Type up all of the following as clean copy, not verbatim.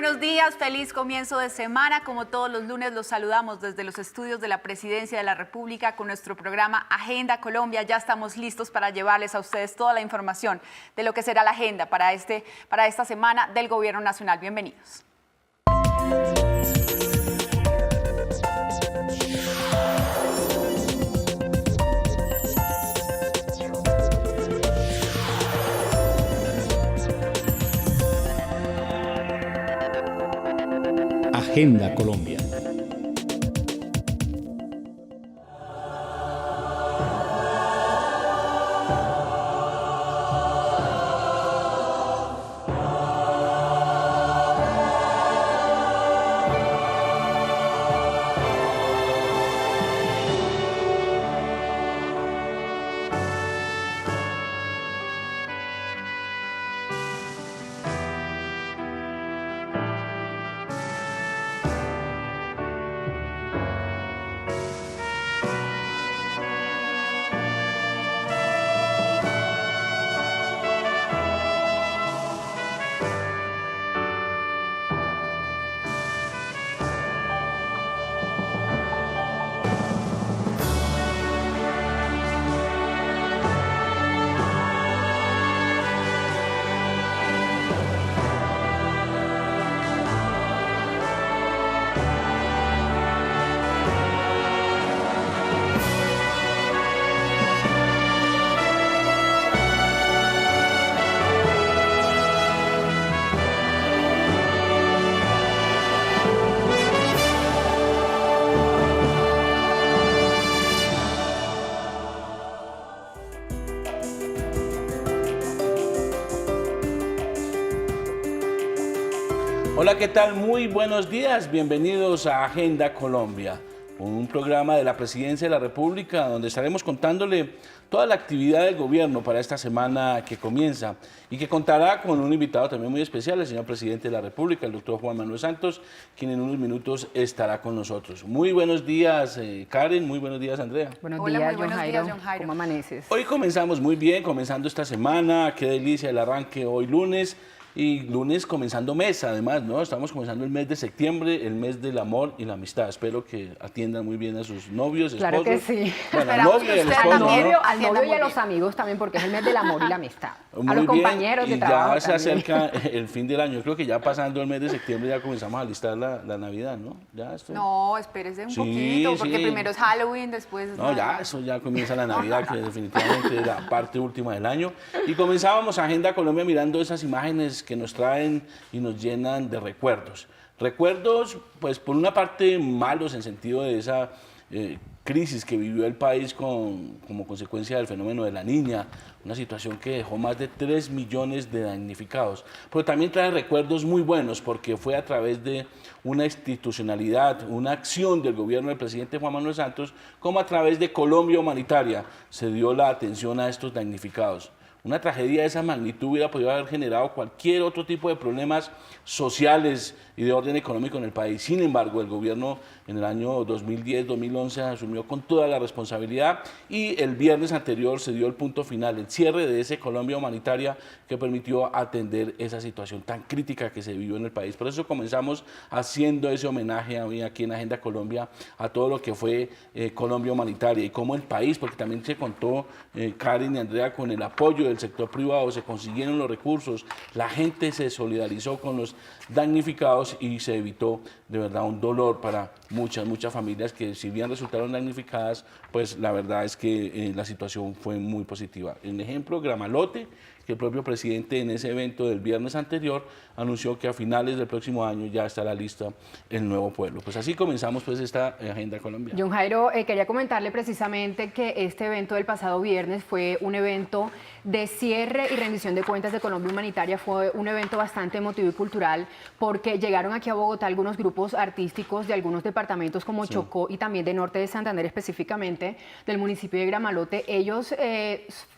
buenos días, feliz comienzo de semana. Como todos los lunes los saludamos desde los estudios de la Presidencia de la República con nuestro programa Agenda Colombia. Ya estamos listos para llevarles a ustedes toda la información de lo que será la agenda para esta semana del Gobierno Nacional. Bienvenidos. Agenda Colombia. Hola, ¿qué tal? Muy buenos días. Bienvenidos a Agenda Colombia, un programa de la Presidencia de la República donde estaremos contándole toda la actividad del gobierno para esta semana que comienza y que contará con un invitado también muy especial, el señor Presidente de la República, el doctor Juan Manuel Santos, quien en unos minutos estará con nosotros. Muy buenos días, Karen. Muy buenos días, Andrea. Buenos Hola, días, muy buenos días, John Jairo. ¿Cómo amaneces? Hoy comenzamos muy bien, comenzando esta semana. Qué delicia el arranque hoy lunes. Y lunes comenzando mes, además, ¿no? Estamos comenzando el mes de septiembre, el mes del amor y la amistad. Espero que atiendan muy bien a sus novios, esposos. Claro que sí. Bueno, al novio y al esposo, Al ¿no? novio y a los amigos también, porque es el mes del amor y la amistad. Muy a los bien, compañeros de y trabajo ya se también. acerca el fin del año. Yo creo que ya pasando el mes de septiembre ya comenzamos a listar la Navidad, ¿no? Ya esto... No, espérese un Sí, poquito, porque sí. primero es Halloween, después... No, ya, eso ya comienza la Navidad, que definitivamente es la parte última del año. Y comenzábamos Agenda Colombia mirando esas imágenes que nos traen y nos llenan de recuerdos. Recuerdos, pues por una parte malos en sentido de esa crisis que vivió el país como consecuencia del fenómeno de la Niña, una situación que dejó más de 3 millones de damnificados. Pero también trae recuerdos muy buenos porque fue a través de una institucionalidad, una acción del gobierno del presidente Juan Manuel Santos, como a través de Colombia Humanitaria se dio la atención a estos damnificados. Una tragedia de esa magnitud hubiera podido haber generado cualquier otro tipo de problemas sociales y de orden económico en el país. Sin embargo, el gobierno en el año 2010-2011 asumió con toda la responsabilidad y el viernes anterior se dio el punto final, el cierre de ese Colombia Humanitaria que permitió atender esa situación tan crítica que se vivió en el país. Por eso comenzamos haciendo ese homenaje hoy aquí en Agenda Colombia a todo lo que fue Colombia Humanitaria y cómo el país, porque también se contó Karen y Andrea con el apoyo del sector privado, se consiguieron los recursos, la gente se solidarizó con los damnificados y se evitó de verdad un dolor para muchas familias que si bien resultaron damnificadas, pues la verdad es que la situación fue muy positiva. En ejemplo, Gramalote, que el propio presidente en ese evento del viernes anterior anunció que a finales del próximo año ya estará listo el nuevo pueblo. Pues así comenzamos pues esta Agenda Colombia. John Jairo, quería comentarle precisamente que este evento del pasado viernes fue un evento de cierre y rendición de cuentas de Colombia Humanitaria. Fue un evento bastante emotivo y cultural porque llegaron aquí a Bogotá algunos grupos artísticos de algunos departamentos como Chocó y también de Norte de Santander, específicamente del municipio de Gramalote. Ellos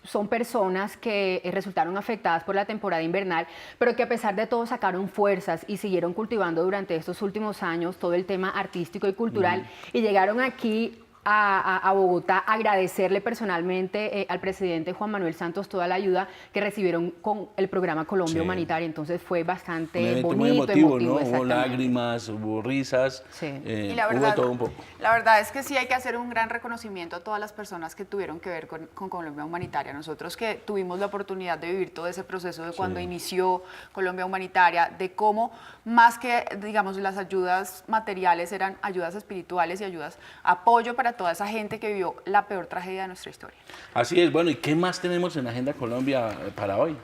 son personas que resultaron afectadas por la temporada invernal, pero que a pesar de todo sacaron fuerzas y siguieron cultivando durante estos últimos años todo el tema artístico y cultural y llegaron aquí a Bogotá, agradecerle personalmente al presidente Juan Manuel Santos toda la ayuda que recibieron con el programa Colombia Humanitaria. Entonces fue bastante un evento bonito, muy emotivo, ¿no? Hubo exactamente. lágrimas, hubo risas, Sí. Y la hubo verdad, todo un poco. la verdad es que sí hay que hacer un gran reconocimiento a todas las personas que tuvieron que ver con Colombia Humanitaria. Nosotros que tuvimos la oportunidad de vivir todo ese proceso de cuando inició Colombia Humanitaria, de cómo más que, digamos, las ayudas materiales eran ayudas espirituales y ayudas, apoyo para toda esa gente que vivió la peor tragedia de nuestra historia. Así es, bueno, ¿y qué más tenemos en Agenda Colombia para hoy?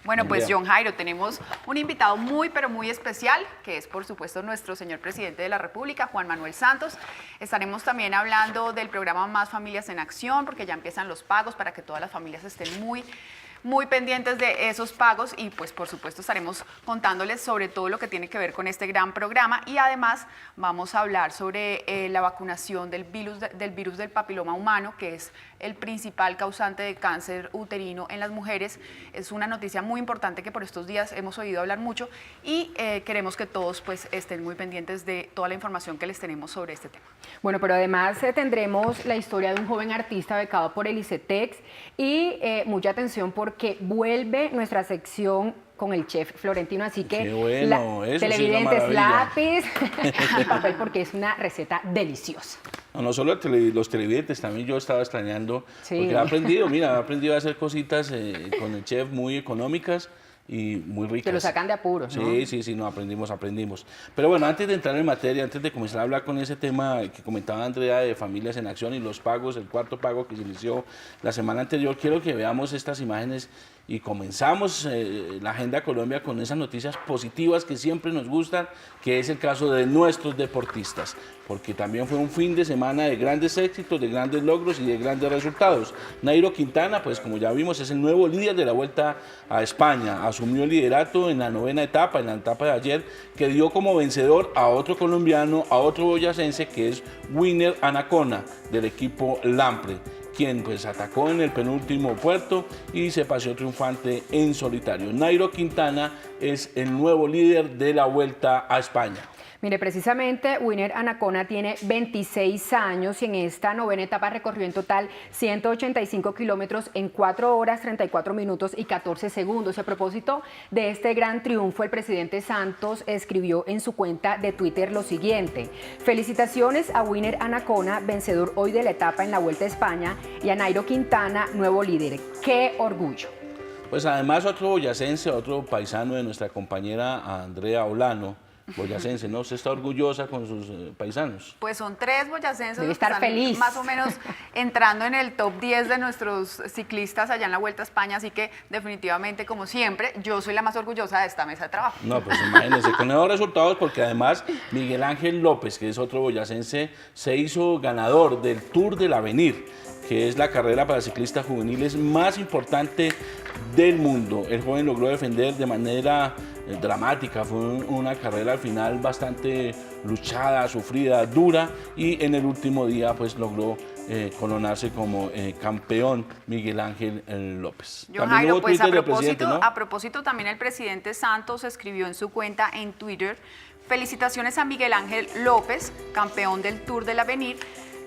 Bueno, pues Andrea. John Jairo, tenemos un invitado muy, pero muy especial, que es por supuesto nuestro señor presidente de la República, Juan Manuel Santos. Estaremos también hablando del programa Más Familias en Acción, porque ya empiezan los pagos para que todas las familias estén muy pendientes de esos pagos y pues por supuesto estaremos contándoles sobre todo lo que tiene que ver con este gran programa y además vamos a hablar sobre la vacunación del virus del papiloma humano, que es el principal causante de cáncer uterino en las mujeres. Es una noticia muy importante que por estos días hemos oído hablar mucho y queremos que todos pues estén muy pendientes de toda la información que les tenemos sobre este tema. Bueno, pero además tendremos la historia de un joven artista becado por el ICETEX y mucha atención porque vuelve nuestra sección con el chef Florentino, así que Qué bueno, eso sí es una televidentes, maravilla. lápiz y papel porque es una receta deliciosa. No solo los televidentes, también yo estaba extrañando, Sí. porque he aprendido a hacer cositas con el chef muy económicas y muy ricas. Que lo sacan de apuros, ¿no? Sí, no, aprendimos. Pero bueno, antes de entrar en materia, antes de comenzar a hablar con ese tema que comentaba Andrea de Familias en Acción y los pagos, el cuarto pago que se inició la semana anterior, quiero que veamos estas imágenes y comenzamos la Agenda Colombia con esas noticias positivas que siempre nos gustan, que es el caso de nuestros deportistas, porque también fue un fin de semana de grandes éxitos, de grandes logros y de grandes resultados. Nairo Quintana, pues como ya vimos, es el nuevo líder de la Vuelta a España, asumió el liderato en la novena etapa, en la etapa de ayer, que dio como vencedor a otro colombiano, a otro boyacense, que es Winner Anacona, del equipo Lampre, quien pues atacó en el penúltimo puerto y se paseó triunfante en solitario. Nairo Quintana es el nuevo líder de la Vuelta a España. Mire, precisamente Winner Anacona tiene 26 años y en esta novena etapa recorrió en total 185 kilómetros en 4 horas, 34 minutos y 14 segundos. Y a propósito de este gran triunfo, el presidente Santos escribió en su cuenta de Twitter lo siguiente: felicitaciones a Winner Anacona, vencedor hoy de la etapa en la Vuelta a España, y a Nairo Quintana, nuevo líder. ¡Qué orgullo! Pues además otro boyacense, otro paisano de nuestra compañera Andrea Olano, boyacense, ¿no? ¿Usted está orgullosa con sus paisanos? Pues son 3 boyacenses Debe los que estar están feliz. más o menos entrando en el top 10 de nuestros ciclistas allá en la Vuelta a España, así que definitivamente, como siempre, yo soy la más orgullosa de esta mesa de trabajo. No, pues imagínense, con esos resultados, porque además Miguel Ángel López, que es otro boyacense, se hizo ganador del Tour del Avenir, que es la carrera para ciclistas juveniles más importante del mundo. El joven logró defender de manera dramática, fue una carrera al final bastante luchada, sufrida, dura, y en el último día pues logró coronarse como campeón Miguel Ángel López. John También Jairo, hubo pues Twitter del presidente, ¿no? a propósito también el presidente Santos escribió en su cuenta en Twitter: felicitaciones a Miguel Ángel López, campeón del Tour del Avenir.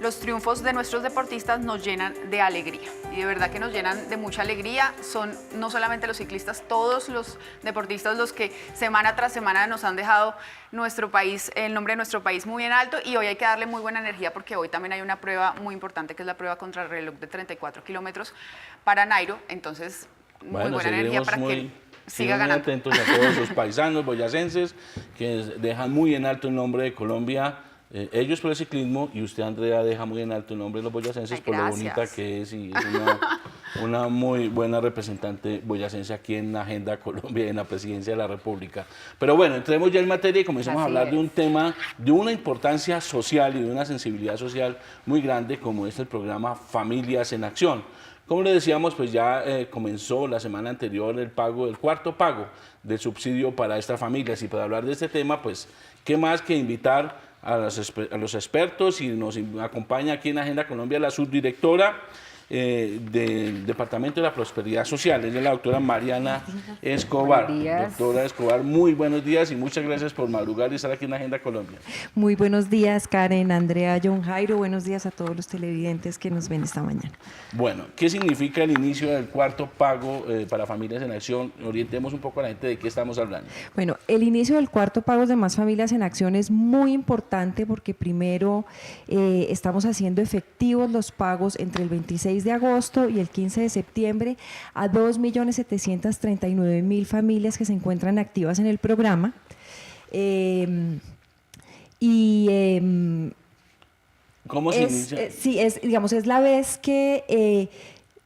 Los triunfos de nuestros deportistas nos llenan de alegría y de verdad que nos llenan de mucha alegría. Son no solamente los ciclistas, todos los deportistas los que semana tras semana nos han dejado nuestro país, el nombre de nuestro país muy en alto, y hoy hay que darle muy buena energía porque hoy también hay una prueba muy importante que es la prueba contra el reloj de 34 kilómetros para Nairo. Entonces, muy buena energía para que él siga ganando. Muy atentos a todos sus paisanos boyacenses que dejan muy en alto el nombre de Colombia. Ellos por el ciclismo, y usted, Andrea, deja muy en alto el nombre de los boyacenses por lo bonita que es, y es una muy buena representante boyacense aquí en la Agenda Colombia y en la Presidencia de la República. Pero bueno, entremos ya en materia y comencemos a hablar de un tema de una importancia social y de una sensibilidad social muy grande, como es el programa Familias en Acción. Como le decíamos, pues ya comenzó la semana anterior el cuarto pago del subsidio para estas familias, y para hablar de este tema, pues, ¿qué más que invitar a los expertos? Y nos acompaña aquí en Agenda Colombia la subdirectora del Departamento de la Prosperidad Social. Ella es la doctora Mariana Escobar. Buenos días. Doctora Escobar, muy buenos días y muchas gracias por madrugar y estar aquí en Agenda Colombia. Muy buenos días, Karen, Andrea, John Jairo. Buenos días a todos los televidentes que nos ven esta mañana. Bueno, ¿qué significa el inicio del cuarto pago para Familias en Acción? Orientemos un poco a la gente de qué estamos hablando. Bueno, el inicio del cuarto pago de Más Familias en Acción es muy importante porque primero estamos haciendo efectivos los pagos entre el 26 de agosto y el 15 de septiembre a 2.739.000 familias que se encuentran activas en el programa. ¿Cómo se inicia? Sí, digamos, es la vez que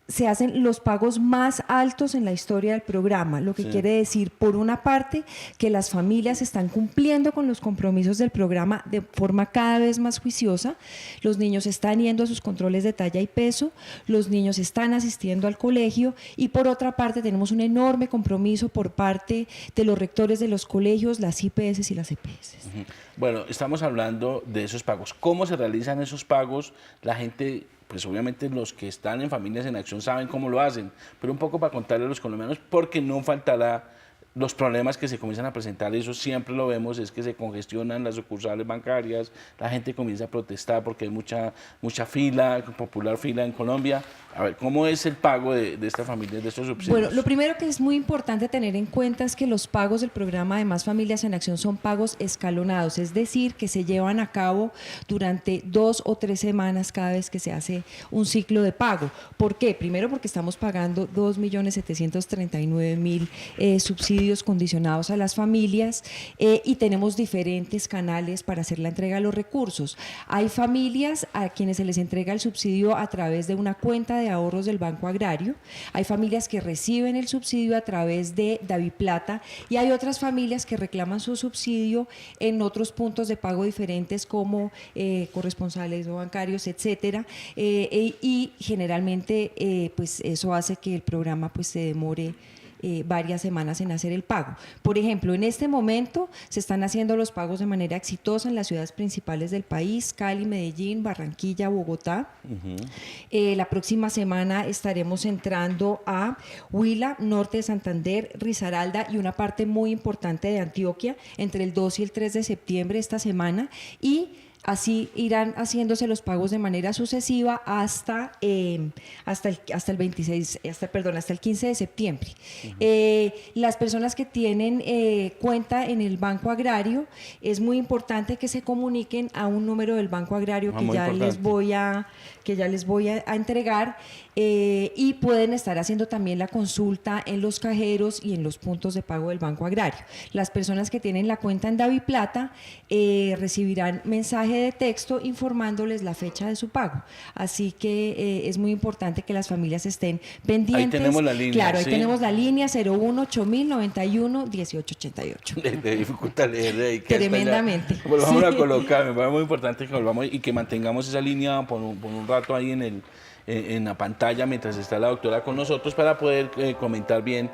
se hacen los pagos más altos en la historia del programa, lo que Sí. quiere decir, por una parte, que las familias están cumpliendo con los compromisos del programa de forma cada vez más juiciosa, los niños están yendo a sus controles de talla y peso, los niños están asistiendo al colegio y por otra parte tenemos un enorme compromiso por parte de los rectores de los colegios, las IPS y las EPS. Ujú. Bueno, estamos hablando de esos pagos. ¿Cómo se realizan esos pagos? La gente, pues obviamente los que están en Familias en Acción saben cómo lo hacen, pero un poco para contarle a los colombianos, porque no faltará los problemas que se comienzan a presentar, eso siempre lo vemos, es que se congestionan las sucursales bancarias, la gente comienza a protestar porque hay mucha fila, popular fila en Colombia. A ver, ¿cómo es el pago de estas familias, de estos subsidios? Bueno, lo primero que es muy importante tener en cuenta es que los pagos del programa de Más Familias en Acción son pagos escalonados, es decir, que se llevan a cabo durante 2 o 3 semanas cada vez que se hace un ciclo de pago. ¿Por qué? Primero porque estamos pagando 2.739.000 subsidios condicionados a las familias y tenemos diferentes canales para hacer la entrega de los recursos. Hay familias a quienes se les entrega el subsidio a través de una cuenta de ahorros del Banco Agrario, hay familias que reciben el subsidio a través de DaviPlata y hay otras familias que reclaman su subsidio en otros puntos de pago diferentes como corresponsales o bancarios, etcétera, y generalmente pues eso hace que el programa pues se demore varias semanas en hacer el pago. Por ejemplo, en este momento se están haciendo los pagos de manera exitosa en las ciudades principales del país, Cali, Medellín, Barranquilla, Bogotá. La próxima semana estaremos entrando a Huila, norte de Santander, Risaralda y una parte muy importante de Antioquia entre el 2 y el 3 de septiembre esta semana y así irán haciéndose los pagos de manera sucesiva hasta el 15 de septiembre. Las personas que tienen cuenta en el Banco Agrario, es muy importante que se comuniquen a un número del Banco Agrario que ya les voy a entregar y pueden estar haciendo también la consulta en los cajeros y en los puntos de pago del Banco Agrario. Las personas que tienen la cuenta en DaviPlata recibirán mensaje de texto informándoles la fecha de su pago. Así que es muy importante que las familias estén pendientes. Ahí tenemos la línea. Claro, ahí ¿sí? tenemos la línea 0180911888. De dificultad leer ahí. Tremendamente. Volvamos a Sí. colocar, me parece muy importante que volvamos y que mantengamos esa línea por un rato ahí en la pantalla mientras está la doctora con nosotros para poder comentar bien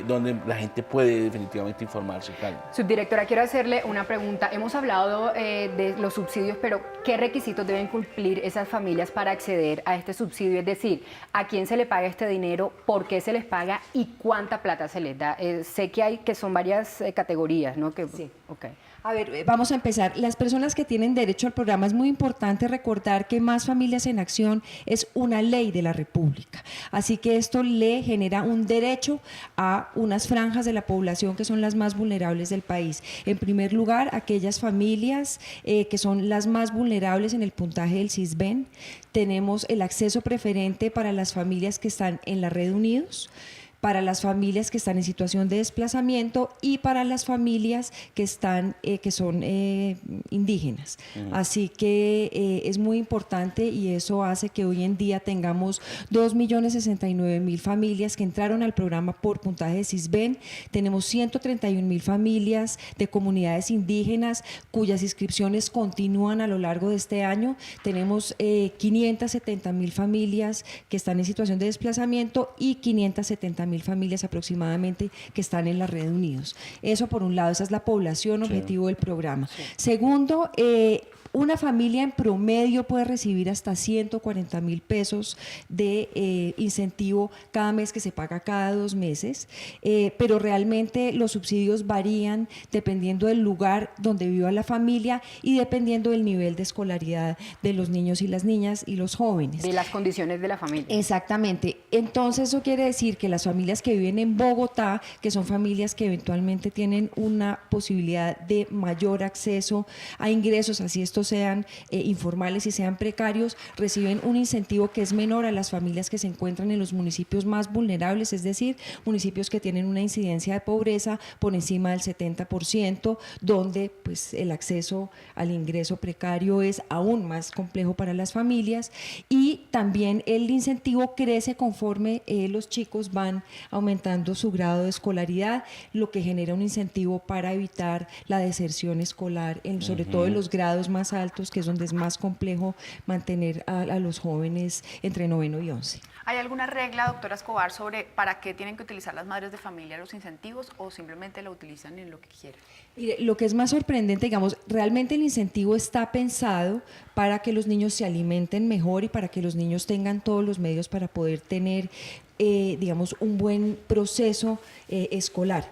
donde la gente puede definitivamente informarse. Karen. Subdirectora, quiero hacerle una pregunta. Hemos hablado de los subsidios, pero ¿qué requisitos deben cumplir esas familias para acceder a este subsidio? Es decir, ¿a quién se le paga este dinero? ¿Por qué se les paga? ¿Y cuánta plata se les da? Sé que son varias categorías, ¿no? Sí. Okay. A ver, vamos a empezar. Las personas que tienen derecho al programa, es muy importante recordar que Más Familias en Acción es una ley de la República. Así que esto le genera un derecho a unas franjas de la población que son las más vulnerables del país. En primer lugar, aquellas familias que son las más vulnerables en el puntaje del Sisbén. Tenemos el acceso preferente para las familias que están en la Red Unidos, para las familias que están en situación de desplazamiento y para las familias que son indígenas. Así que es muy importante y eso hace que hoy en día tengamos 2.069.000 familias que entraron al programa por puntaje de Sisbén. Tenemos 131.000 familias de comunidades indígenas cuyas inscripciones continúan a lo largo de este año. Tenemos 570.000 familias que están en situación de desplazamiento y 570.000 familias aproximadamente que están en la Red Unidos. Eso por un lado, esa es la población objetivo del programa. Sí. Segundo, una familia en promedio puede recibir hasta 140.000 pesos de incentivo cada mes, que se paga cada 2 meses, pero realmente los subsidios varían dependiendo del lugar donde viva la familia y dependiendo del nivel de escolaridad de los niños y las niñas y los jóvenes. De las condiciones de la familia. Exactamente. Entonces eso quiere decir que las familias que viven en Bogotá, que son familias que eventualmente tienen una posibilidad de mayor acceso a ingresos, así estos sean informales y sean precarios, reciben un incentivo que es menor a las familias que se encuentran en los municipios más vulnerables, es decir, municipios que tienen una incidencia de pobreza por encima del 70%, donde pues el acceso al ingreso precario es aún más complejo para las familias, y también el incentivo crece conforme los chicos van aumentando su grado de escolaridad, lo que genera un incentivo para evitar la deserción escolar, sobre todo en los grados más altos, que es donde es más complejo mantener a los jóvenes entre 9º y 11. ¿Hay alguna regla, doctora Escobar, sobre para qué tienen que utilizar las madres de familia los incentivos o simplemente lo utilizan en lo que quieran? Mire, lo que es más sorprendente, digamos, realmente el incentivo está pensado para que los niños se alimenten mejor y para que los niños tengan todos los medios para poder tener, digamos, un buen proceso escolar.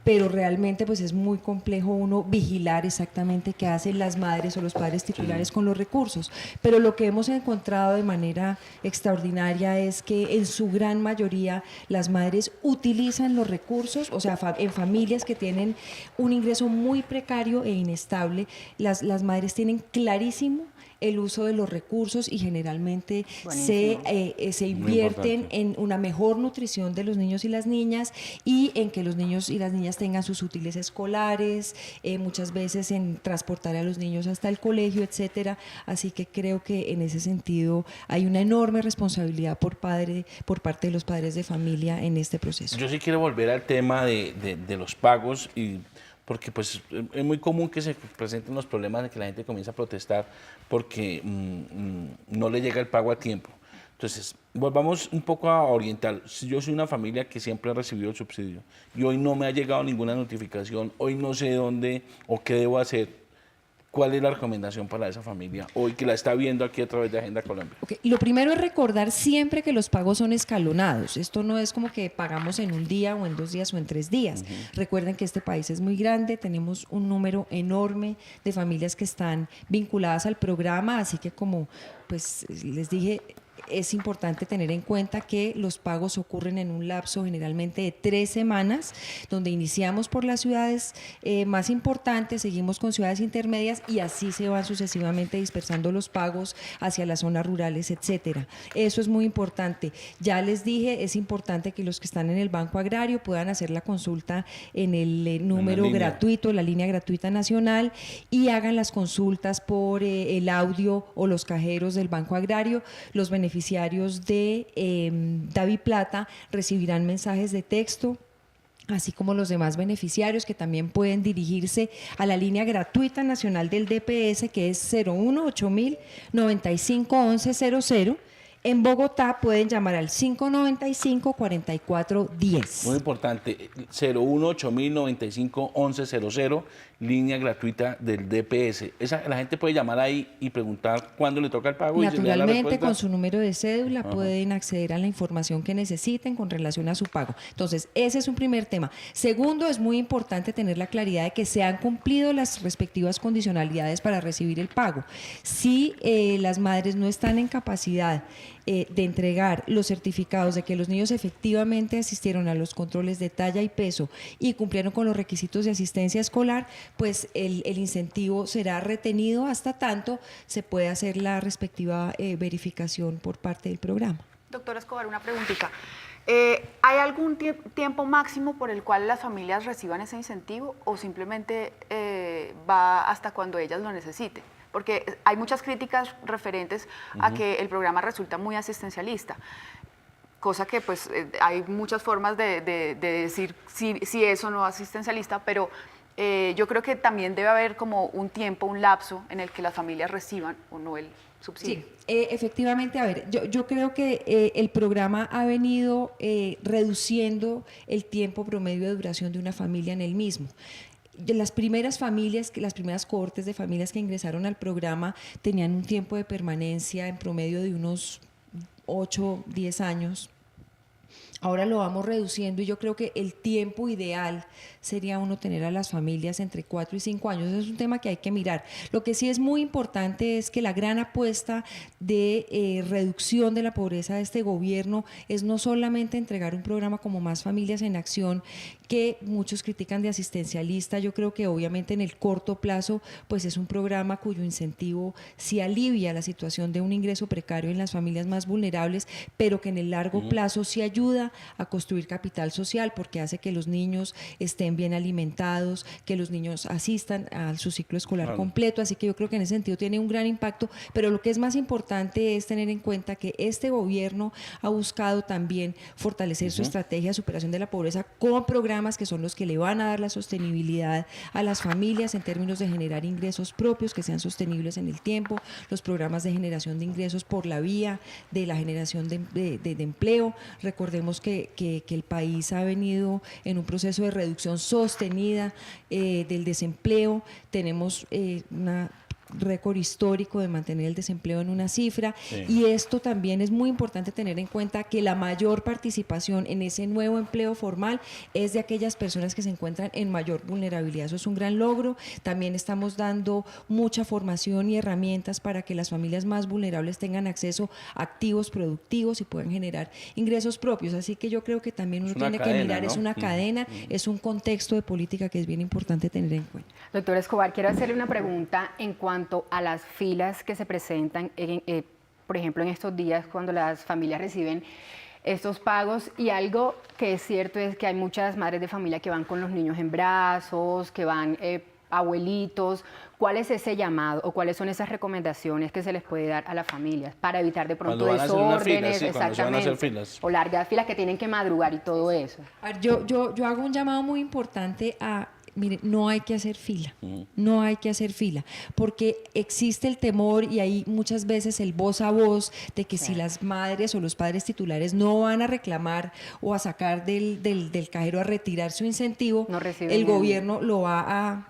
Pero realmente pues es muy complejo uno vigilar exactamente qué hacen las madres o los padres titulares con los recursos. Pero lo que hemos encontrado de manera extraordinaria es que en su gran mayoría las madres utilizan los recursos, o sea, en familias que tienen un ingreso muy precario e inestable, las madres tienen clarísimo el uso de los recursos y generalmente se invierten en una mejor nutrición de los niños y las niñas y en que los niños y las niñas tengan sus útiles escolares, muchas veces en transportar a los niños hasta el colegio, etcétera. Así que creo que en ese sentido hay una enorme responsabilidad por parte de los padres de familia en este proceso. Yo sí quiero volver al tema de los pagos, porque pues es muy común que se presenten los problemas de que la gente comienza a protestar porque no le llega el pago a tiempo. Entonces, volvamos un poco a orientar. Si yo soy una familia que siempre ha recibido el subsidio y hoy no me ha llegado ninguna notificación, hoy no sé dónde o qué debo hacer, ¿cuál es la recomendación para esa familia hoy que la está viendo aquí a través de Agenda Colombia? Okay. Lo primero es recordar siempre que los pagos son escalonados. Esto no es como que pagamos en un día o en 2 días o en 3 días. Recuerden que este país es muy grande, tenemos un número enorme de familias que están vinculadas al programa, así que como pues les dije, es importante tener en cuenta que los pagos ocurren en un lapso generalmente de 3 semanas, donde iniciamos por las ciudades más importantes, seguimos con ciudades intermedias y así se van sucesivamente dispersando los pagos hacia las zonas rurales, etcétera. Eso es muy importante. Ya les dije, es importante que los que están en el Banco Agrario puedan hacer la consulta en el número gratuito, la línea gratuita nacional, y hagan las consultas por el audio o los cajeros del Banco Agrario. Los beneficiarios de DaviPlata recibirán mensajes de texto, así como los demás beneficiarios, que también pueden dirigirse a la línea gratuita nacional del DPS, que es 018-095-1100. En Bogotá pueden llamar al 595-4410. Muy importante, 018-095-1100, línea gratuita del DPS. La gente puede llamar ahí y preguntar cuándo le toca el pago. Naturalmente, con su número de cédula pueden acceder a la información que necesiten con relación a su pago. Entonces, ese es un primer tema. Segundo, es muy importante tener la claridad de que se han cumplido las respectivas condicionalidades para recibir el pago. Si las madres no están en capacidad de entregar los certificados de que los niños efectivamente asistieron a los controles de talla y peso y cumplieron con los requisitos de asistencia escolar, pues el incentivo será retenido hasta tanto se pueda hacer la respectiva verificación por parte del programa. Doctora Escobar, una preguntita. ¿Hay algún tiempo máximo por el cual las familias reciban ese incentivo o simplemente va hasta cuando ellas lo necesiten? Porque hay muchas críticas referentes a que el programa resulta muy asistencialista, cosa que pues hay muchas formas de decir si es o no asistencialista, pero yo creo que también debe haber como un tiempo, un lapso en el que las familias reciban o no el subsidio. Sí, efectivamente, a ver, yo creo que el programa ha venido reduciendo el tiempo promedio de duración de una familia en el mismo. las primeras familias, las primeras cohortes de familias que ingresaron al programa tenían un tiempo de permanencia en promedio de unos 8, 10 años. Ahora lo vamos reduciendo y yo creo que el tiempo ideal sería uno tener a las familias entre 4 y 5 años. Eso es un tema que hay que mirar. Lo que sí es muy importante es que la gran apuesta de reducción de la pobreza de este gobierno es no solamente entregar un programa como Más Familias en Acción, que muchos critican de asistencialista. Yo creo que obviamente en el corto plazo pues es un programa cuyo incentivo sí alivia la situación de un ingreso precario en las familias más vulnerables, pero que en el largo plazo sí ayuda a construir capital social, porque hace que los niños estén bien alimentados, que los niños asistan a su ciclo escolar completo. Así que yo creo que en ese sentido tiene un gran impacto, pero lo que es más importante es tener en cuenta que este gobierno ha buscado también fortalecer su estrategia de superación de la pobreza con programas que son los que le van a dar la sostenibilidad a las familias en términos de generar ingresos propios que sean sostenibles en el tiempo, los programas de generación de ingresos por la vía de la generación de empleo. Recordemos que el país ha venido en un proceso de reducción sostenida del desempleo. Tenemos una récord histórico de mantener el desempleo en una cifra, y esto también es muy importante tener en cuenta que la mayor participación en ese nuevo empleo formal es de aquellas personas que se encuentran en mayor vulnerabilidad. Eso es un gran logro. También estamos dando mucha formación y herramientas para que las familias más vulnerables tengan acceso a activos productivos y puedan generar ingresos propios. Así que yo creo que también uno tiene que mirar, ¿no? Es una cadena, es un contexto de política que es bien importante tener en cuenta. Doctor Escobar, quiero hacerle una pregunta en cuanto a las filas que se presentan, por ejemplo, en estos días cuando las familias reciben estos pagos, y algo que es cierto es que hay muchas madres de familia que van con los niños en brazos, que van abuelitos. ¿Cuál es ese llamado o cuáles son esas recomendaciones que se les puede dar a las familias para evitar de pronto desórdenes, exactamente, o largas filas que tienen que madrugar y todo eso? Yo hago un llamado muy importante a... Mire, no hay que hacer fila, no hay que hacer fila, porque existe el temor y hay muchas veces el voz a voz de que si las madres o los padres titulares no van a reclamar o a sacar del cajero a retirar su incentivo, el gobierno lo va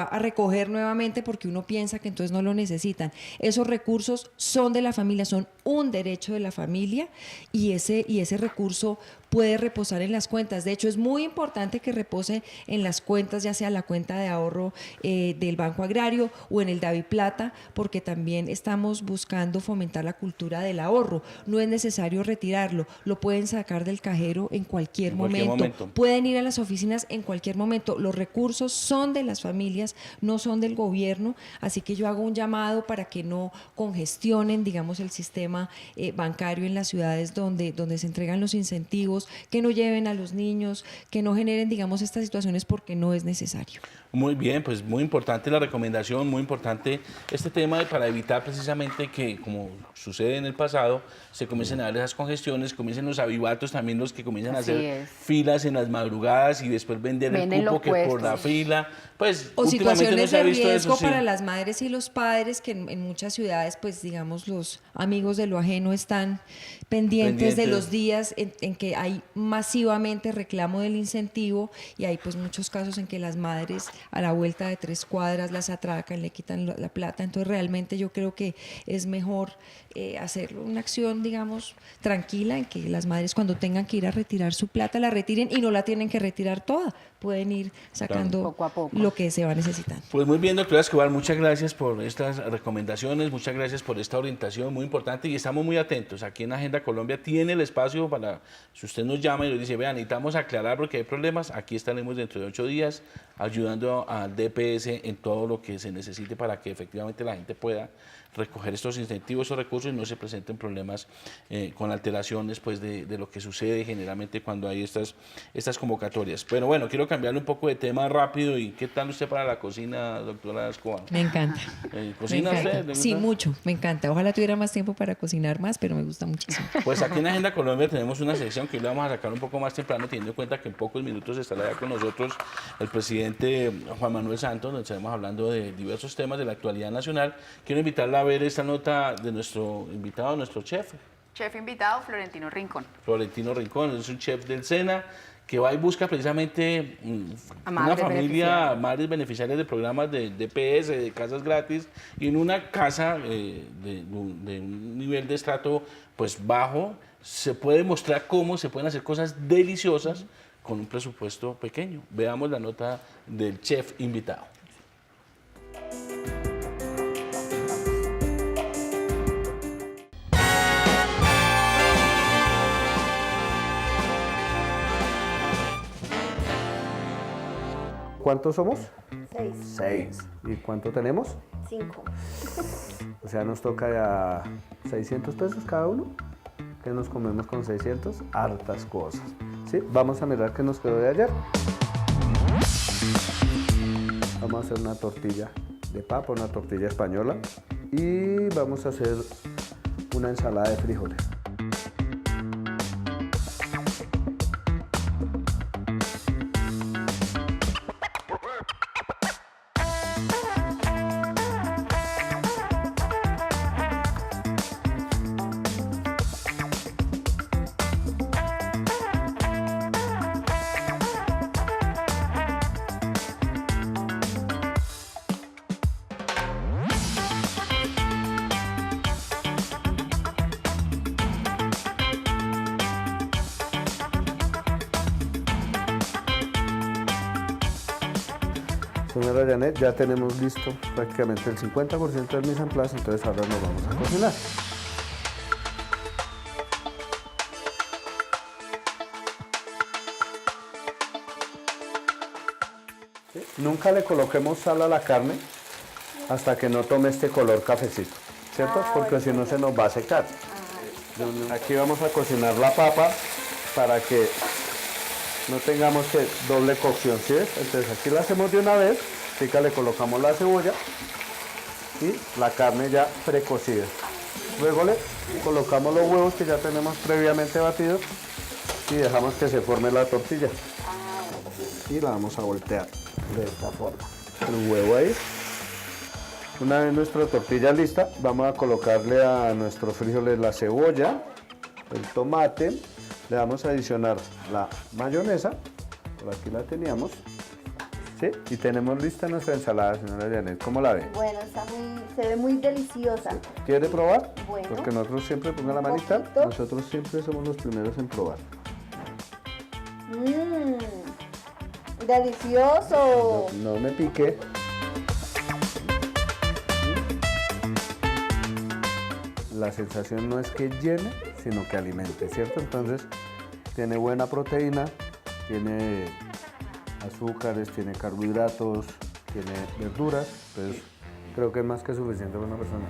a recoger nuevamente, porque uno piensa que entonces no lo necesitan. Esos recursos son de la familia, son un derecho de la familia, y ese recurso puede reposar en las cuentas. De hecho, es muy importante que repose en las cuentas, ya sea la cuenta de ahorro del Banco Agrario o en el DaviPlata, porque también estamos buscando fomentar la cultura del ahorro. No es necesario retirarlo, lo pueden sacar del cajero en cualquier momento. Pueden ir a las oficinas en cualquier momento. Los recursos son de las familias, no son del gobierno, así que yo hago un llamado para que no congestionen, digamos, el sistema bancario en las ciudades donde se entregan los incentivos, que no lleven a los niños, que no generen, digamos, estas situaciones porque no es necesario. Muy bien, pues muy importante la recomendación, muy importante este tema para evitar precisamente que, como sucede en el pasado, se comiencen a dar esas congestiones, comiencen los avivatos, también los que comienzan a hacer filas en las madrugadas y después venden el cupo que por la fila. Pues, o situaciones de riesgo para las madres y los padres, que en muchas ciudades, pues digamos, los amigos de lo ajeno están pendientes de los días en que hay masivamente reclamo del incentivo, y hay pues muchos casos en que las madres a la vuelta de 3 cuadras las atracan, le quitan la plata. Entonces realmente yo creo que es mejor hacer una acción, digamos, tranquila, en que las madres, cuando tengan que ir a retirar su plata, la retiren y no la tienen que retirar toda. Pueden ir sacando poco a poco lo que se va necesitando. Pues muy bien, doctora Escobar, muchas gracias por estas recomendaciones, muchas gracias por esta orientación muy importante, y estamos muy atentos. Aquí en Agenda Colombia tiene el espacio para, si usted nos llama y nos dice, vean, necesitamos aclarar porque hay problemas, aquí estaremos dentro de 8 días ayudando al DPS en todo lo que se necesite para que efectivamente la gente pueda recoger estos incentivos o recursos y no se presenten problemas con alteraciones pues de lo que sucede generalmente cuando hay estas convocatorias. Pero bueno, quiero cambiarle un poco de tema rápido. ¿Y qué tal usted para la cocina, doctora Escobar? Me encanta. ¿Cocina usted? Sí, mucho, me encanta. Ojalá tuviera más tiempo para cocinar más, pero me gusta muchísimo. Pues aquí en Agenda Colombia tenemos una sección que hoy le vamos a sacar un poco más temprano, teniendo en cuenta que en pocos minutos estará ya con nosotros el presidente Juan Manuel Santos, donde estaremos hablando de diversos temas de la actualidad nacional. Quiero invitarla a ver esta nota de nuestro invitado, nuestro chef. Chef invitado, Florentino Rincón. Florentino Rincón, es un chef del SENA que va y busca precisamente A una madres familia, beneficiarias. madres beneficiarias de programas de DPS, de casas gratis, y en una casa de un nivel de estrato pues bajo, se puede mostrar cómo se pueden hacer cosas deliciosas con un presupuesto pequeño. Veamos la nota del chef invitado. ¿Cuántos somos? 6, 6. ¿Y cuánto tenemos? 5. O sea, nos toca ya 600 pesos cada uno. ¿Qué nos comemos con 600? Hartas cosas. ¿Sí? Vamos a mirar qué nos quedó de ayer. Vamos a hacer una tortilla de papa, una tortilla española. Y vamos a hacer una ensalada de frijoles. Señora Janet, ya tenemos listo prácticamente el 50% del mise en place, entonces ahora nos vamos a cocinar. ¿Sí? Nunca le coloquemos sal a la carne hasta que no tome este color cafecito, ¿cierto? Porque si no se nos va a secar. Aquí vamos a cocinar la papa para que no tengamos que doble cocción, ¿sí ves? Entonces aquí la hacemos de una vez, así que le colocamos la cebolla y la carne ya precocida. Luego le colocamos los huevos que ya tenemos previamente batidos y dejamos que se forme la tortilla. Y la vamos a voltear de esta forma. El huevo ahí. Una vez nuestra tortilla lista, vamos a colocarle a nuestros frijoles la cebolla, el tomate. Le vamos a adicionar la mayonesa, por aquí la teníamos, ¿sí? Y tenemos lista nuestra ensalada, señora Janet. ¿Cómo la ve? Bueno, se ve muy deliciosa. ¿Quiere probar? Bueno. Porque nosotros siempre, ponga la Un manita, poquito. nosotros siempre somos los primeros en probar. Delicioso. No me pique. La sensación no es que llene, sino que alimente, ¿cierto? Entonces, tiene buena proteína, tiene azúcares, tiene carbohidratos, tiene verduras, entonces creo que es más que suficiente para una persona.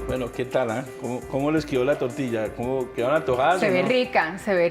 Bueno, ¿qué tal? ¿Cómo les quedó la tortilla? ¿Cómo quedaron antojadas? Se o ve no?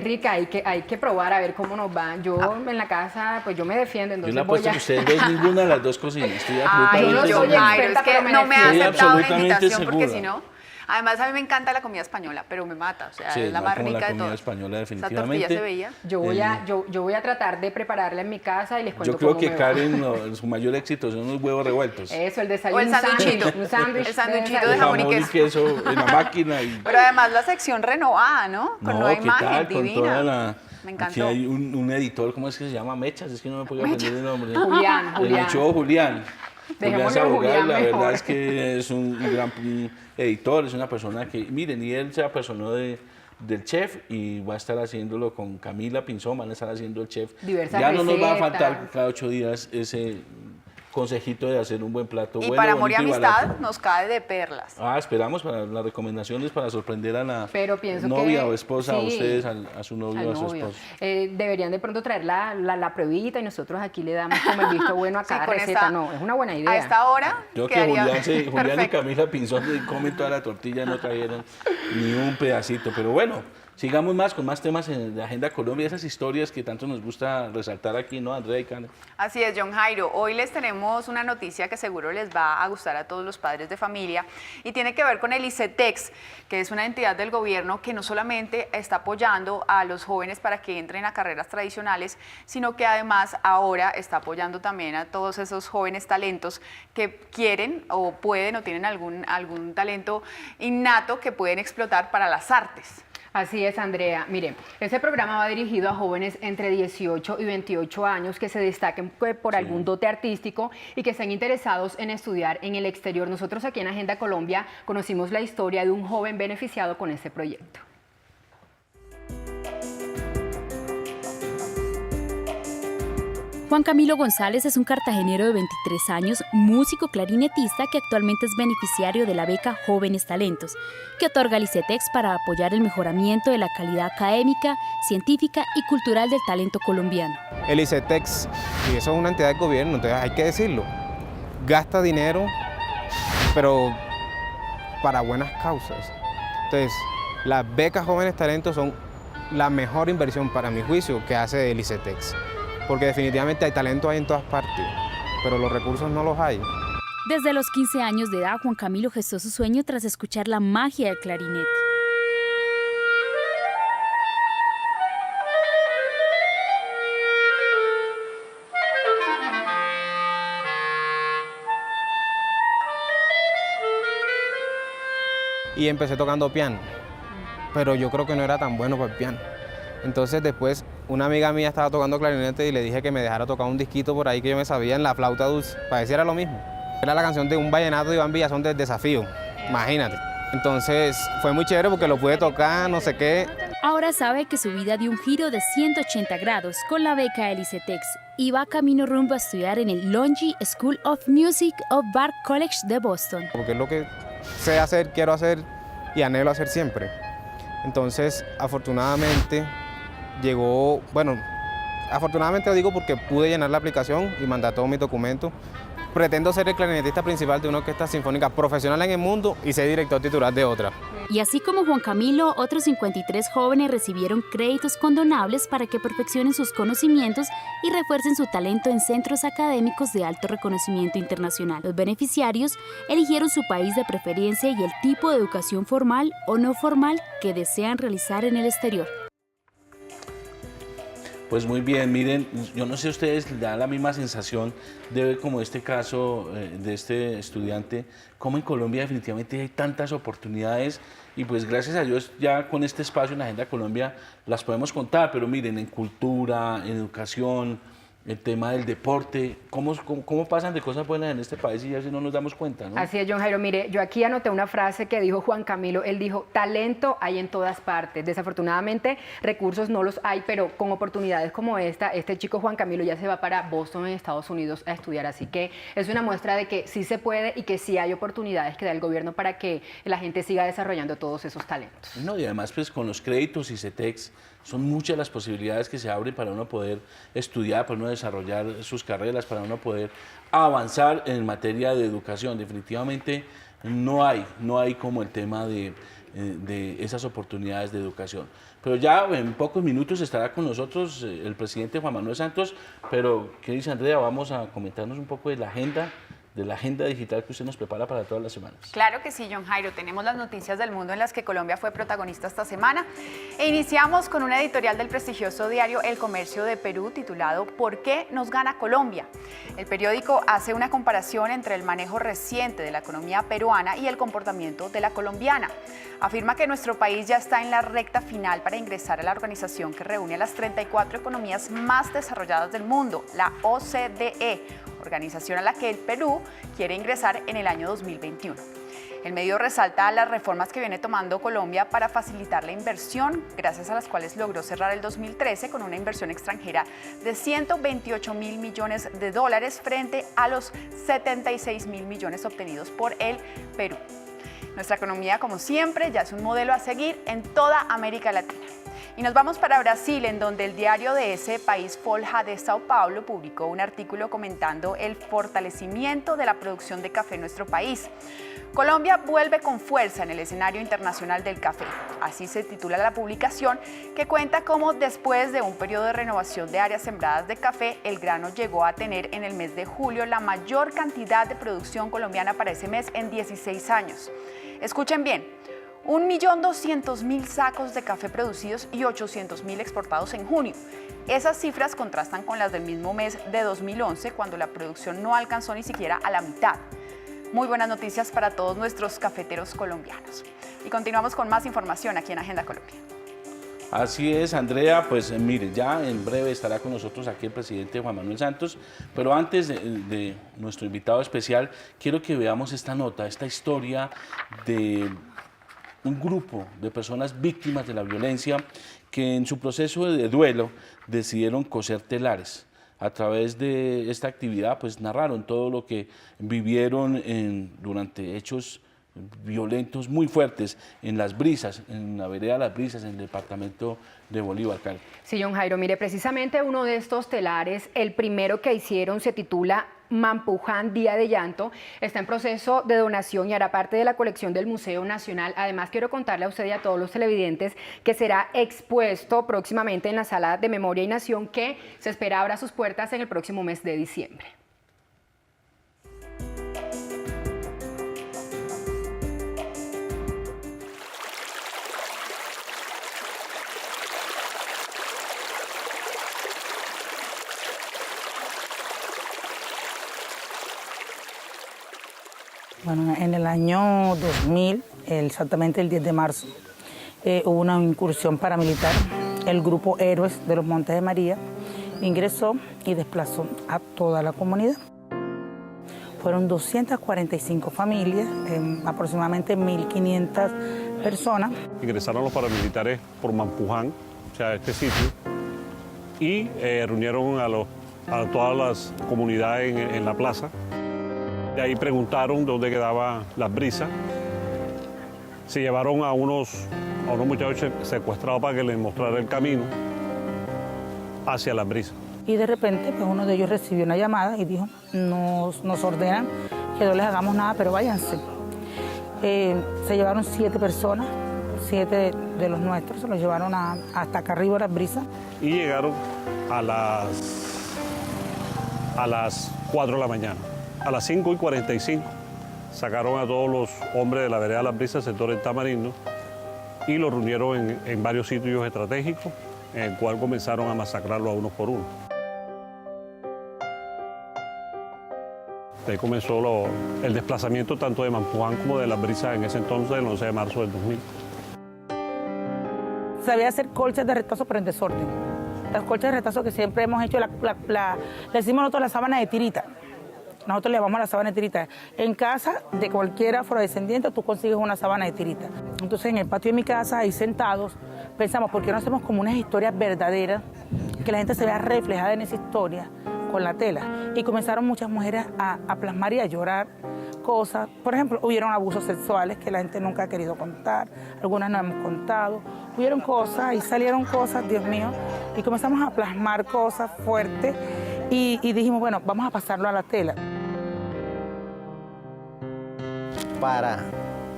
rica, hay que probar a ver cómo nos va. Yo en la casa, pues yo me defiendo, Yo entonces le apuesto voy a... que ustedes dos ninguna de las dos cocinan. Estoy Ay, absolutamente yo yo, soy seguro. Jairo, es experta, que pero me no me ha defiendo. aceptado la Absolutamente invitación porque segura. si no... Además, a mí me encanta la comida española, pero me mata. O sea, Sí, es la no más como la rica de comida todas. española, Esa tortilla definitivamente. se veía. Yo voy a tratar de prepararla en mi casa y les cuento Yo creo cómo que me va. Karen, su mayor éxito son los huevos revueltos. Eso, el O desayuno. el sanduchito. Un sándwich. El sanduchito El de jamón y jamón y queso en la máquina. Y... Pero además la sección renovada, ¿no? Con nueva ¿qué imagen, tal? divina. Con toda la... Me Aquí encantó. hay un editor, ¿cómo es que se llama? Mechas, es que no me puedo aprender el nombre. Julián. El Mechudo Julián. Dejémoslo Julián Sabogal, Julián la mejor. verdad es que es un gran editor, es una persona que, miren, y él se apersonó del chef y va a estar haciéndolo con Camila Pinzón, van a estar haciendo el chef. Diversas Ya no nos va a recetas. faltar cada 8 días ese consejito de hacer un buen plato. Y bueno, para amor y bonito amistad barato. nos cae de perlas. Esperamos para las recomendaciones para sorprender a la Pero pienso novia que o esposa, a sí, ustedes, a su novio o al a su novio. esposo. Deberían de pronto traer la pruebita y nosotros aquí le damos como el visto bueno a Sí, cada con receta. esta- No, es una buena idea. A esta hora Creo que quedaría Julián y perfecto. Camila Pinzón comen toda la tortilla, no trajeron ni un pedacito. Pero bueno, Sigamos más con más temas en la Agenda Colombia, esas historias que tanto nos gusta resaltar aquí, ¿no, Andrea y Karen? Así es, John Jairo. Hoy les tenemos una noticia que seguro les va a gustar a todos los padres de familia y tiene que ver con el ICETEX, que es una entidad del gobierno que no solamente está apoyando a los jóvenes para que entren a carreras tradicionales, sino que además ahora está apoyando también a todos esos jóvenes talentos que quieren o pueden o tienen algún talento innato que pueden explotar para las artes. Así es, Andrea. Mire, este programa va dirigido a jóvenes entre 18 y 28 años que se destaquen por algún dote artístico y que estén interesados en estudiar en el exterior. Nosotros aquí en Agenda Colombia conocimos la historia de un joven beneficiado con este proyecto. Juan Camilo González es un cartagenero de 23 años, músico clarinetista que actualmente es beneficiario de la beca Jóvenes Talentos, que otorga el ICETEX para apoyar el mejoramiento de la calidad académica, científica y cultural del talento colombiano. El ICETEX, y eso es una entidad del gobierno, entonces hay que decirlo, gasta dinero, pero para buenas causas. Entonces, las becas Jóvenes Talentos son la mejor inversión para mi juicio que hace el ICETEX. Porque definitivamente hay talento ahí en todas partes, pero los recursos no los hay. Desde los 15 años de edad, Juan Camilo gestó su sueño tras escuchar la magia del clarinete. Y empecé tocando piano, pero yo creo que no era tan bueno para el piano. Entonces después una amiga mía estaba tocando clarinete y le dije que me dejara tocar un disquito por ahí que yo me sabía en la flauta dulce, para decir era lo mismo. Era la canción de un vallenato de Iván Villazón del Desafío, imagínate. Entonces fue muy chévere porque lo pude tocar, no sé qué. Ahora sabe que su vida dio un giro de 180 grados con la beca del ICETEX y va camino rumbo a estudiar en el Longy School of Music of Bard College de Boston. Porque es lo que sé hacer, quiero hacer y anhelo hacer siempre. Entonces, afortunadamente, llegó, bueno, afortunadamente lo digo porque pude llenar la aplicación y mandar todos mis documentos. Pretendo ser el clarinetista principal de una orquesta sinfónica profesional en el mundo y ser director titular de otra. Y así como Juan Camilo, otros 53 jóvenes recibieron créditos condonables para que perfeccionen sus conocimientos y refuercen su talento en centros académicos de alto reconocimiento internacional. Los beneficiarios eligieron su país de preferencia y el tipo de educación formal o no formal que desean realizar en el exterior. Pues muy bien, miren, yo no sé a ustedes, les da la misma sensación de ver como este caso de este estudiante, como en Colombia definitivamente hay tantas oportunidades y pues gracias a Dios ya con este espacio en Agenda Colombia las podemos contar, pero miren, en cultura, en educación, el tema del deporte, ¿cómo pasan de cosas buenas en este país y ya si no nos damos cuenta, ¿no? Así es, John Jairo. Mire, yo aquí anoté una frase que dijo Juan Camilo. Él dijo, talento hay en todas partes. Desafortunadamente, recursos no los hay, pero con oportunidades como esta, este chico Juan Camilo ya se va para Boston, en Estados Unidos, a estudiar. Así que es una muestra de que sí se puede y que sí hay oportunidades que da el gobierno para que la gente siga desarrollando todos esos talentos. No, y además pues con los créditos ICETEX son muchas las posibilidades que se abren para uno poder estudiar, para uno desarrollar sus carreras, para uno poder avanzar en materia de educación. Definitivamente no hay como el tema de esas oportunidades de educación. Pero ya en pocos minutos estará con nosotros el presidente Juan Manuel Santos, pero ¿qué dice Andrea? Vamos a comentarnos un poco de la agenda digital que usted nos prepara para todas las semanas. Claro que sí, John Jairo. Tenemos las noticias del mundo en las que Colombia fue protagonista esta semana. E iniciamos con una editorial del prestigioso diario El Comercio de Perú titulado ¿Por qué nos gana Colombia? El periódico hace una comparación entre el manejo reciente de la economía peruana y el comportamiento de la colombiana. Afirma que nuestro país ya está en la recta final para ingresar a la organización que reúne a las 34 economías más desarrolladas del mundo, la OCDE, organización a la que el Perú quiere ingresar en el año 2021. El medio resalta las reformas que viene tomando Colombia para facilitar la inversión, gracias a las cuales logró cerrar el 2013 con una inversión extranjera de 128.000 millones de dólares frente a los 76.000 millones obtenidos por el Perú. Nuestra economía, como siempre, ya es un modelo a seguir en toda América Latina. Y nos vamos para Brasil, en donde el diario de ese país, Folha de Sao Paulo, publicó un artículo comentando el fortalecimiento de la producción de café en nuestro país. Colombia vuelve con fuerza en el escenario internacional del café. Así se titula la publicación, que cuenta cómo después de un periodo de renovación de áreas sembradas de café, el grano llegó a tener en el mes de julio la mayor cantidad de producción colombiana para ese mes en 16 años. Escuchen bien, 1.200.000 sacos de café producidos y 800.000 exportados en junio. Esas cifras contrastan con las del mismo mes de 2011, cuando la producción no alcanzó ni siquiera a la mitad. Muy buenas noticias para todos nuestros cafeteros colombianos. Y continuamos con más información aquí en Agenda Colombia. Así es, Andrea, pues mire, ya en breve estará con nosotros aquí el presidente Juan Manuel Santos, pero antes de nuestro invitado especial, quiero que veamos esta nota, esta historia de un grupo de personas víctimas de la violencia que en su proceso de duelo decidieron coser telares. A través de esta actividad, pues narraron todo lo que vivieron durante hechos violentos muy fuertes en Las Brisas, en la vereda Las Brisas, en el departamento de Bolívar, Cali. Sí, John Jairo, mire, precisamente uno de estos telares, el primero que hicieron, se titula Mampuján, Día de Llanto, está en proceso de donación y hará parte de la colección del Museo Nacional. Además, quiero contarle a usted y a todos los televidentes que será expuesto próximamente en la Sala de Memoria y Nación, que se espera abra sus puertas en el próximo mes de diciembre. Bueno, en el año 2000, exactamente el 10 de marzo, hubo una incursión paramilitar. El grupo Héroes de los Montes de María ingresó y desplazó a toda la comunidad. Fueron 245 familias, aproximadamente 1.500 personas. Ingresaron los paramilitares por Mampuján, o sea, este sitio, y reunieron a todas las comunidades en la plaza. De ahí preguntaron dónde quedaba Las Brisas. Se llevaron a unos muchachos secuestrados para que les mostrara el camino hacia Las Brisas. Y de repente, pues uno de ellos recibió una llamada y dijo, nos ordenan que no les hagamos nada, pero váyanse. Se llevaron 7 personas, 7 de los nuestros, se los llevaron hasta acá arriba a Las Brisas. Y llegaron a las 4 de la mañana. A las 5:45 sacaron a todos los hombres de la vereda Las Brisas, sector del Tamarindo, y los reunieron en varios sitios estratégicos, en el cual comenzaron a masacrarlos a uno por uno. De ahí comenzó el desplazamiento tanto de Mampuján como de Las Brisas en ese entonces, el 11 de marzo del 2000. Sabía hacer colchas de retazo, pero en desorden. Las colchas de retazo que siempre hemos hecho, le decimos nosotros la sábana de tirita. Nosotros le llamamos la sábana de tirita. En casa de cualquier afrodescendiente tú consigues una sábana de tirita. Entonces en el patio de mi casa, ahí sentados, pensamos, ¿por qué no hacemos como unas historias verdaderas? Que la gente se vea reflejada en esa historia con la tela. Y comenzaron muchas mujeres a plasmar y a llorar cosas. Por ejemplo, hubieron abusos sexuales que la gente nunca ha querido contar, algunas no hemos contado. Hubieron cosas y salieron cosas, Dios mío, y comenzamos a plasmar cosas fuertes y dijimos, bueno, vamos a pasarlo a la tela. Para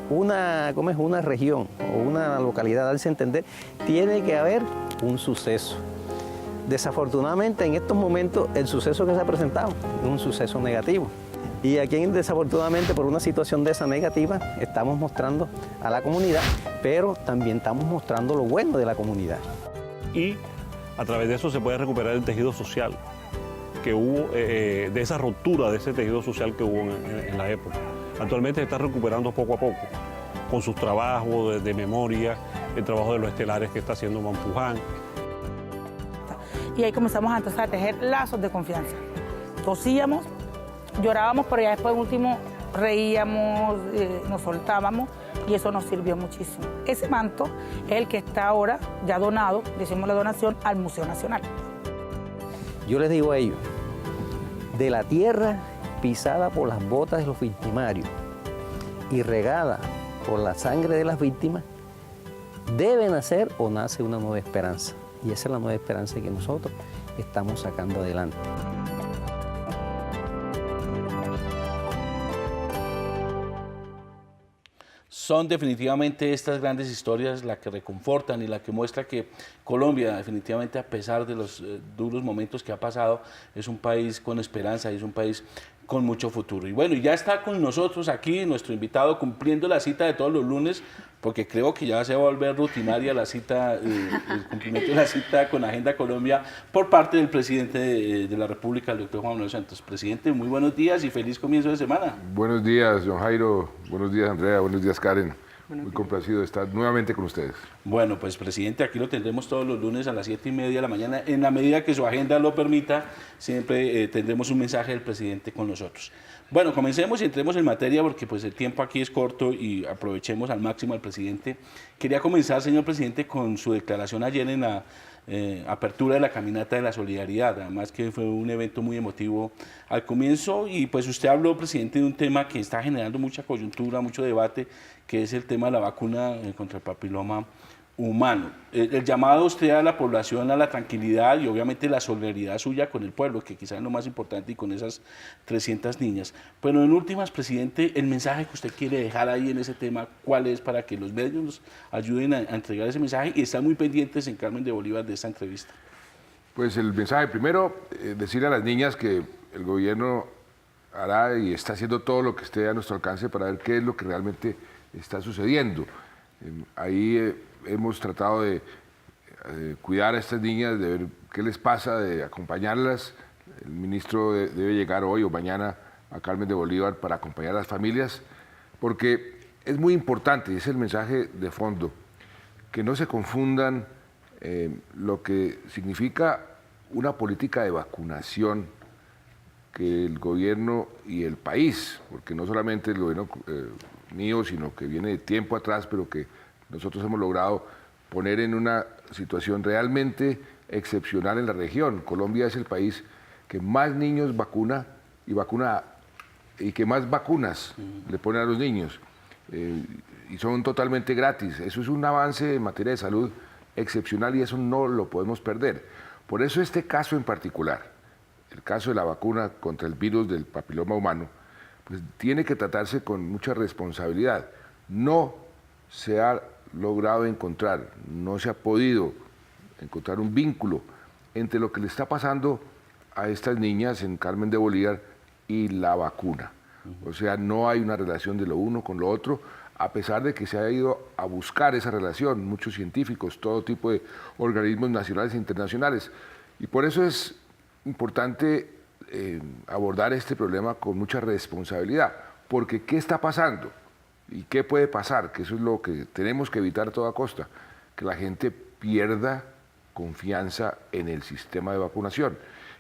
una región o una localidad darse a entender, tiene que haber un suceso. Desafortunadamente, en estos momentos, el suceso que se ha presentado es un suceso negativo. Y aquí, desafortunadamente, por una situación de esa negativa, estamos mostrando a la comunidad, pero también estamos mostrando lo bueno de la comunidad. Y a través de eso se puede recuperar el tejido social que hubo, de esa ruptura de ese tejido social que hubo en la época. Actualmente se está recuperando poco a poco, con sus trabajos de memoria, el trabajo de los estelares que está haciendo Mampuján. Y ahí comenzamos entonces a tejer lazos de confianza. Tosíamos, llorábamos, pero ya después, último, reíamos, nos soltábamos y eso nos sirvió muchísimo. Ese manto es el que está ahora ya donado, decimos la donación, al Museo Nacional. Yo les digo a ellos, de la tierra pisada por las botas de los victimarios y regada por la sangre de las víctimas, debe nacer o nace una nueva esperanza. Y esa es la nueva esperanza que nosotros estamos sacando adelante. Son definitivamente estas grandes historias las que reconfortan y las que muestra que Colombia, definitivamente, a pesar de los duros momentos que ha pasado, es un país con esperanza y es un país con mucho futuro. Y bueno, ya está con nosotros aquí nuestro invitado cumpliendo la cita de todos los lunes, porque creo que ya se va a volver rutinaria la cita, el cumplimiento de la cita con Agenda Colombia por parte del presidente de la República, el doctor Juan Manuel Santos. Presidente, muy buenos días y feliz comienzo de semana. Buenos días, don Jairo. Buenos días, Andrea. Buenos días, Karen. Muy complacido de estar nuevamente con ustedes. Bueno, pues presidente, aquí lo tendremos todos los lunes a las 7:30 de la mañana. En la medida que su agenda lo permita, siempre tendremos un mensaje del presidente con nosotros. Bueno, comencemos y entremos en materia porque pues el tiempo aquí es corto y aprovechemos al máximo al presidente. Quería comenzar, señor presidente, con su declaración ayer en la apertura de la Caminata de la Solidaridad, además que fue un evento muy emotivo al comienzo y pues usted habló, presidente, de un tema que está generando mucha coyuntura, mucho debate, que es el tema de la vacuna contra el papiloma humano. El llamado usted a la población a la tranquilidad y obviamente la solidaridad suya con el pueblo, que quizás es lo más importante y con esas 300 niñas. Pero en últimas, presidente, el mensaje que usted quiere dejar ahí en ese tema, ¿cuál es para que los medios nos ayuden a entregar ese mensaje y están muy pendientes en Carmen de Bolívar de esta entrevista? Pues el mensaje, primero, decirle a las niñas que el gobierno hará y está haciendo todo lo que esté a nuestro alcance para ver qué es lo que realmente está sucediendo. Ahí hemos tratado de cuidar a estas niñas, de ver qué les pasa, de acompañarlas. El ministro debe llegar hoy o mañana a Carmen de Bolívar para acompañar a las familias, porque es muy importante, y es el mensaje de fondo, que no se confundan lo que significa una política de vacunación que el gobierno y el país, porque no solamente el gobierno mío, sino que viene de tiempo atrás, pero que nosotros hemos logrado poner en una situación realmente excepcional en la región. Colombia es el país que más niños vacuna y que más vacunas le ponen a los niños y son totalmente gratis. Eso es un avance en materia de salud excepcional y eso no lo podemos perder. Por eso este caso en particular, el caso de la vacuna contra el virus del papiloma humano, pues tiene que tratarse con mucha responsabilidad. No se ha logrado encontrar, no se ha podido encontrar un vínculo entre lo que le está pasando a estas niñas en Carmen de Bolívar y la vacuna. O sea, no hay una relación de lo uno con lo otro, a pesar de que se ha ido a buscar esa relación, muchos científicos, todo tipo de organismos nacionales e internacionales. Y por eso es importante abordar este problema con mucha responsabilidad, porque ¿qué está pasando? ¿Y qué puede pasar? Que eso es lo que tenemos que evitar a toda costa, que la gente pierda confianza en el sistema de vacunación.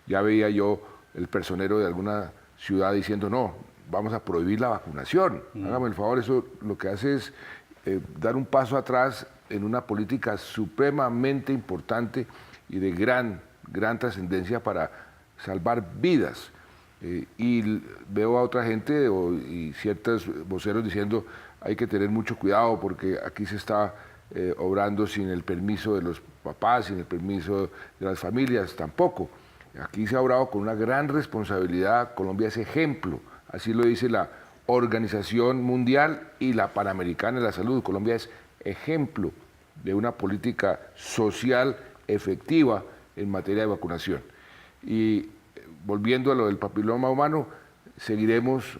Ya veía yo el personero de alguna ciudad diciendo, no, vamos a prohibir la vacunación. Hágame el favor, eso lo que hace es dar un paso atrás en una política supremamente importante y de gran trascendencia para salvar vidas. Y veo a otra gente y ciertos voceros diciendo hay que tener mucho cuidado porque aquí se está obrando sin el permiso de los papás, sin el permiso de las familias, tampoco. Aquí se ha obrado con una gran responsabilidad. Colombia es ejemplo, así lo dice la Organización Mundial y la Panamericana de la Salud. Colombia es ejemplo de una política social efectiva en materia de vacunación. Y volviendo a lo del papiloma humano, seguiremos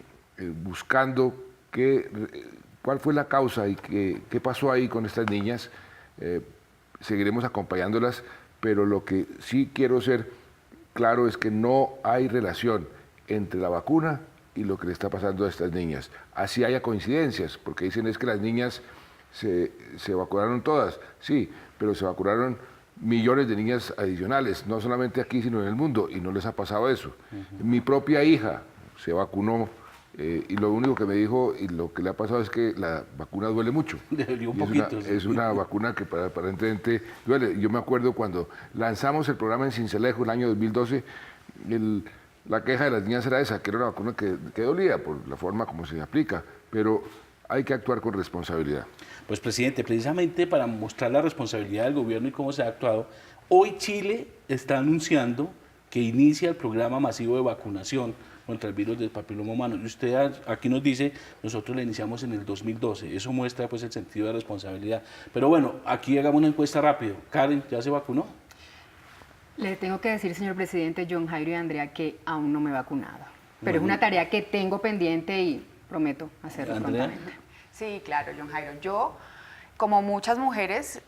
buscando cuál fue la causa y qué pasó ahí con estas niñas. Seguiremos acompañándolas, pero lo que sí quiero ser claro es que no hay relación entre la vacuna y lo que le está pasando a estas niñas. Así haya coincidencias, porque dicen es que las niñas se vacunaron todas, sí, pero se vacunaron millones de niñas adicionales, no solamente aquí, sino en el mundo, y no les ha pasado eso. Mi propia hija se vacunó y lo único que me dijo y lo que le ha pasado es que la vacuna duele mucho. Un poquito, es una vacuna que aparentemente duele. Yo me acuerdo cuando lanzamos el programa en Sincelejo, el año 2012, la queja de las niñas era esa, que era una vacuna que dolía por la forma como se aplica, pero hay que actuar con responsabilidad. Pues presidente, precisamente para mostrar la responsabilidad del gobierno y cómo se ha actuado, hoy Chile está anunciando que inicia el programa masivo de vacunación contra el virus del papiloma humano. Y usted aquí nos dice, nosotros la iniciamos en el 2012. Eso muestra pues el sentido de responsabilidad. Pero bueno, aquí hagamos una encuesta rápido. Karen, ¿ya se vacunó? Le tengo que decir, señor presidente, John Jairo y Andrea, que aún no me he vacunado. Pero es una tarea que tengo pendiente y prometo hacerlo prontamente. Sí, claro, John Jairo. Yo, como muchas mujeres,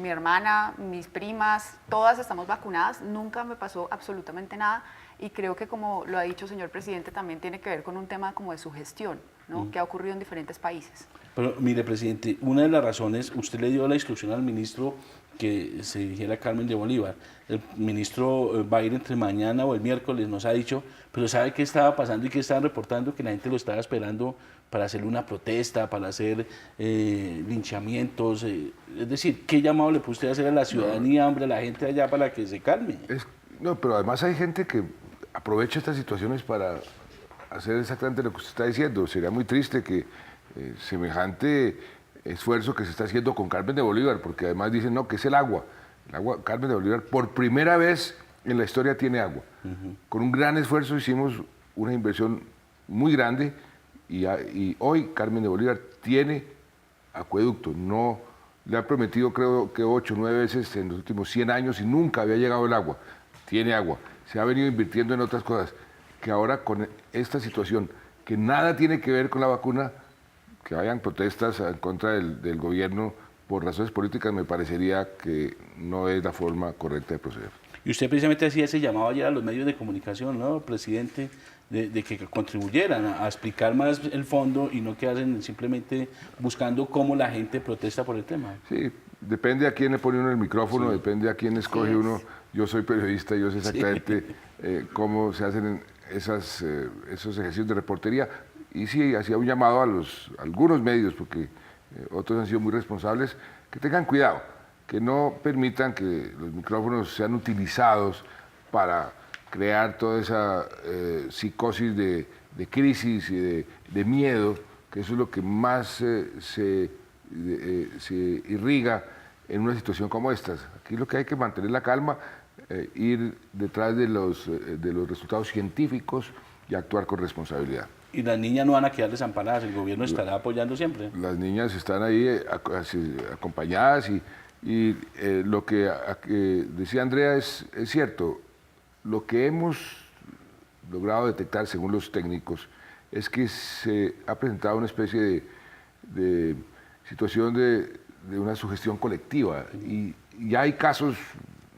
mi hermana, mis primas, todas estamos vacunadas. Nunca me pasó absolutamente nada. Y creo que, como lo ha dicho el señor presidente, también tiene que ver con un tema como de sugestión, ¿no? Que ha ocurrido en diferentes países. Pero mire, presidente, una de las razones, usted le dio la instrucción al ministro que se dirigiera a Carmen de Bolívar. El ministro va a ir entre mañana o el miércoles, nos ha dicho, pero ¿sabe qué estaba pasando y qué estaban reportando? Que la gente lo estaba esperando para hacer una protesta, para hacer linchamientos. Es decir, ¿qué llamado le puede usted hacer a la ciudadanía, hombre, a la gente allá para que se calme? No, pero además hay gente que aprovecha estas situaciones para hacer exactamente lo que usted está diciendo. Sería muy triste que semejante esfuerzo que se está haciendo con Carmen de Bolívar, porque además dicen, no, que es el agua. El agua, Carmen de Bolívar, por primera vez en la historia tiene agua. Con un gran esfuerzo hicimos una inversión muy grande y hoy Carmen de Bolívar tiene acueducto. No le ha prometido, creo que 8 o 9 veces en los últimos 100 años y nunca había llegado el agua. Tiene agua. Se ha venido invirtiendo en otras cosas, que ahora con esta situación, que nada tiene que ver con la vacuna, que vayan protestas en contra del gobierno por razones políticas, me parecería que no es la forma correcta de proceder. Y usted precisamente hacía ese llamado ayer a los medios de comunicación, ¿no, presidente? De que contribuyeran a explicar más el fondo y no quedasen simplemente buscando cómo la gente protesta por el tema. Sí, depende a quién le pone uno el micrófono, depende a quién escoge uno. Yo soy periodista, yo sé exactamente cómo se hacen esos ejercicios de reportería. Y sí, hacía un llamado a algunos medios, porque otros han sido muy responsables, que tengan cuidado, que no permitan que los micrófonos sean utilizados para crear toda esa psicosis de crisis y de miedo, que eso es lo que más se irriga en una situación como esta. Aquí lo que hay que mantener la calma, ir detrás de los resultados científicos y actuar con responsabilidad. Y las niñas no van a quedar desamparadas, el gobierno estará apoyando siempre. Las niñas están ahí acompañadas y lo que decía Andrea es cierto. Lo que hemos logrado detectar, según los técnicos, es que se ha presentado una especie de situación de una sugestión colectiva y hay casos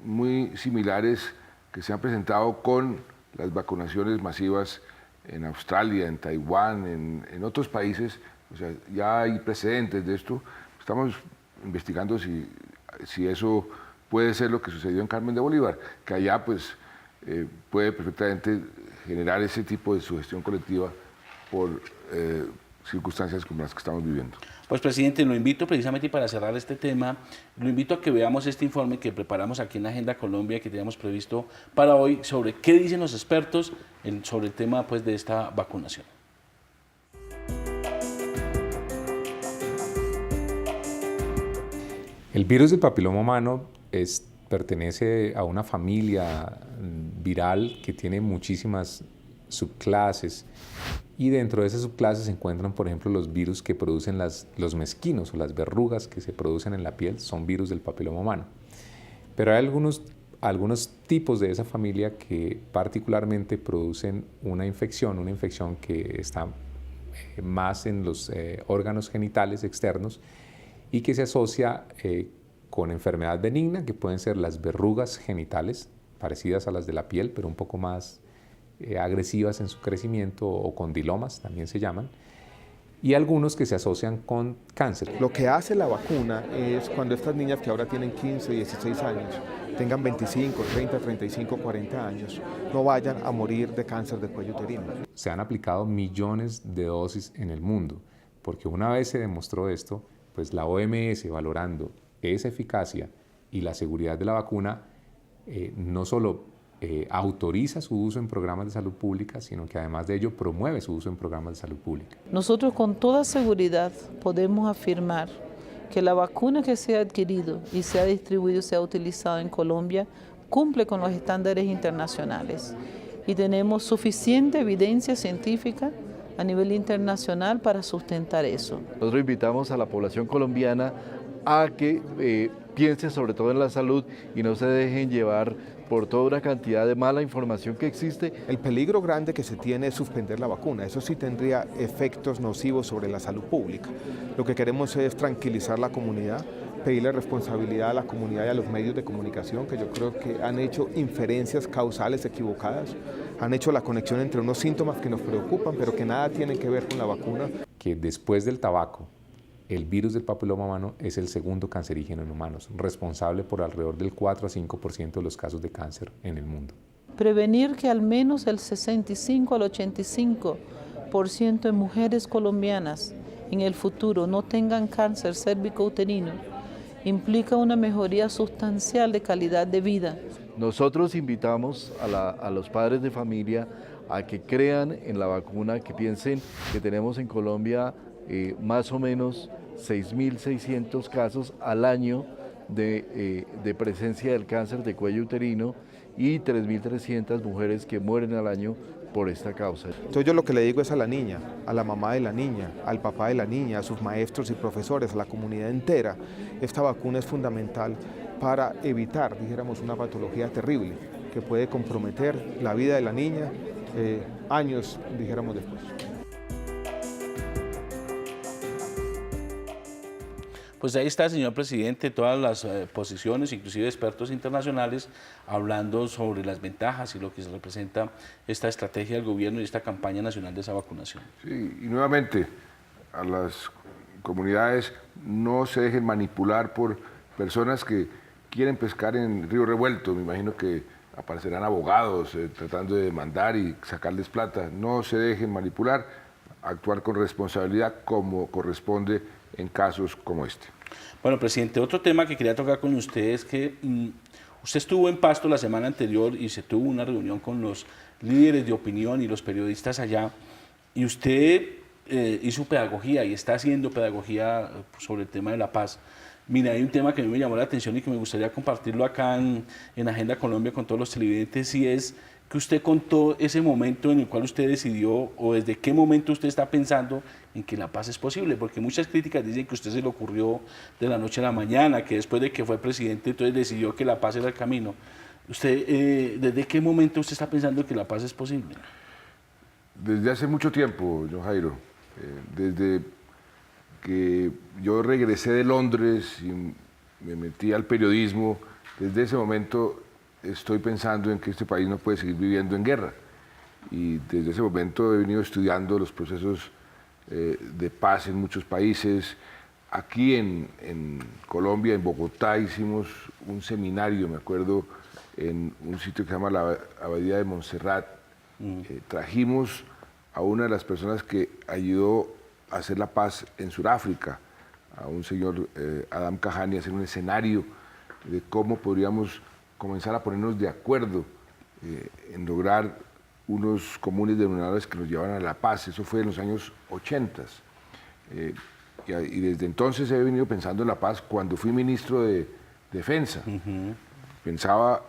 muy similares que se han presentado con las vacunaciones masivas en Australia, en Taiwán, en otros países. O sea, ya hay precedentes de esto. Estamos investigando si eso puede ser lo que sucedió en Carmen de Bolívar, que allá pues puede perfectamente generar ese tipo de sugestión colectiva por circunstancias como las que estamos viviendo. Pues presidente, lo invito precisamente para cerrar este tema, lo invito a que veamos este informe que preparamos aquí en Agenda Colombia, que teníamos previsto para hoy, sobre qué dicen los expertos sobre el tema pues, de esta vacunación. El virus del papiloma humano pertenece a una familia viral que tiene muchísimas subclases y dentro de esas subclases se encuentran, por ejemplo, los virus que producen los mezquinos o las verrugas que se producen en la piel, son virus del papiloma humano. Pero hay algunos tipos de esa familia que particularmente producen una infección que está más en los órganos genitales externos y que se asocia con enfermedad benigna, que pueden ser las verrugas genitales, parecidas a las de la piel, pero un poco más agresivas en su crecimiento, o condilomas también se llaman, y algunos que se asocian con cáncer. Lo que hace la vacuna es cuando estas niñas que ahora tienen 15, 16 años, tengan 25, 30, 35, 40 años, no vayan a morir de cáncer de cuello uterino. Se han aplicado millones de dosis en el mundo, porque una vez se demostró esto, pues la OMS, valorando esa eficacia y la seguridad de la vacuna, no solo autoriza su uso en programas de salud pública, sino que además de ello promueve su uso en programas de salud pública. Nosotros con toda seguridad podemos afirmar que la vacuna que se ha adquirido y se ha distribuido, se ha utilizado en Colombia, cumple con los estándares internacionales y tenemos suficiente evidencia científica a nivel internacional para sustentar eso. Nosotros invitamos a la población colombiana a que piensen sobre todo en la salud y no se dejen llevar por toda una cantidad de mala información que existe. El peligro grande que se tiene es suspender la vacuna. Eso sí tendría efectos nocivos sobre la salud pública. Lo que queremos es tranquilizar la comunidad, pedirle responsabilidad a la comunidad y a los medios de comunicación, que yo creo que han hecho inferencias causales equivocadas, han hecho la conexión entre unos síntomas que nos preocupan, pero que nada tienen que ver con la vacuna. Que después del tabaco, el virus del papiloma humano es el segundo cancerígeno en humanos, responsable por alrededor del 4 a 5% de los casos de cáncer en el mundo. Prevenir que al menos el 65 al 85% de mujeres colombianas en el futuro no tengan cáncer cérvico-uterino implica una mejoría sustancial de calidad de vida. Nosotros invitamos a los padres de familia a que crean en la vacuna, que piensen que tenemos en Colombia más o menos 6.600 casos al año de presencia del cáncer de cuello uterino y 3.300 mujeres que mueren al año por esta causa. Entonces yo lo que le digo es a la niña, a la mamá de la niña, al papá de la niña, a sus maestros y profesores, a la comunidad entera, esta vacuna es fundamental para evitar, dijéramos, una patología terrible que puede comprometer la vida de la niña años, dijéramos, después. Pues ahí está, señor presidente, todas las posiciones, inclusive expertos internacionales, hablando sobre las ventajas y lo que representa esta estrategia del gobierno y esta campaña nacional de esa vacunación. Sí, y nuevamente, a las comunidades no se dejen manipular por personas que quieren pescar en río revuelto. Me imagino que aparecerán abogados tratando de demandar y sacarles plata. No se dejen manipular, actuar con responsabilidad como corresponde en casos como este. Bueno, presidente, otro tema que quería tocar con usted es que usted estuvo en Pasto la semana anterior y se tuvo una reunión con los líderes de opinión y los periodistas allá, y usted hizo pedagogía y está haciendo pedagogía sobre el tema de la paz. Mira, hay un tema que a mí me llamó la atención y que me gustaría compartirlo acá en Agenda Colombia con todos los televidentes, y es que usted contó ese momento en el cual usted decidió, o desde qué momento usted está pensando en que la paz es posible, porque muchas críticas dicen que a usted se le ocurrió de la noche a la mañana, que después de que fue presidente entonces decidió que la paz era el camino. Usted, ¿desde qué momento usted está pensando que la paz es posible? Desde hace mucho tiempo, John Jairo, desde que yo regresé de Londres y me metí al periodismo, desde ese momento estoy pensando en que este país no puede seguir viviendo en guerra. Y desde ese momento he venido estudiando los procesos de paz en muchos países. Aquí en Colombia, en Bogotá, hicimos un seminario, me acuerdo, en un sitio que se llama la Abadía de Montserrat. Trajimos a una de las personas que ayudó a hacer la paz en Sudáfrica, a un señor Adam Kahani, a hacer un escenario de cómo podríamos comenzar a ponernos de acuerdo en lograr unos comunes denominadores que nos llevaran a la paz. Eso fue en los años 80. Y desde entonces he venido pensando en la paz. Cuando fui ministro de Defensa, pensaba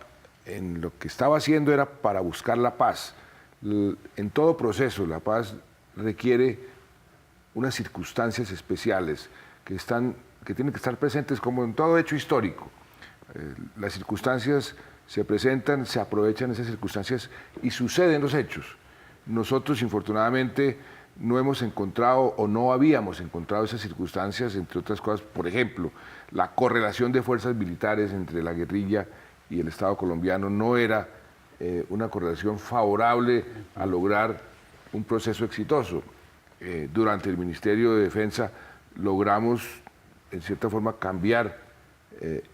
en lo que estaba haciendo era para buscar la paz. En todo proceso, la paz requiere unas circunstancias especiales que tienen que estar presentes como en todo hecho histórico. Las circunstancias se presentan, se aprovechan esas circunstancias y suceden los hechos. Nosotros, infortunadamente, no hemos encontrado o no habíamos encontrado esas circunstancias, entre otras cosas, por ejemplo, la correlación de fuerzas militares entre la guerrilla y el Estado colombiano no era una correlación favorable a lograr un proceso exitoso. Durante el Ministerio de Defensa logramos, en cierta forma, cambiar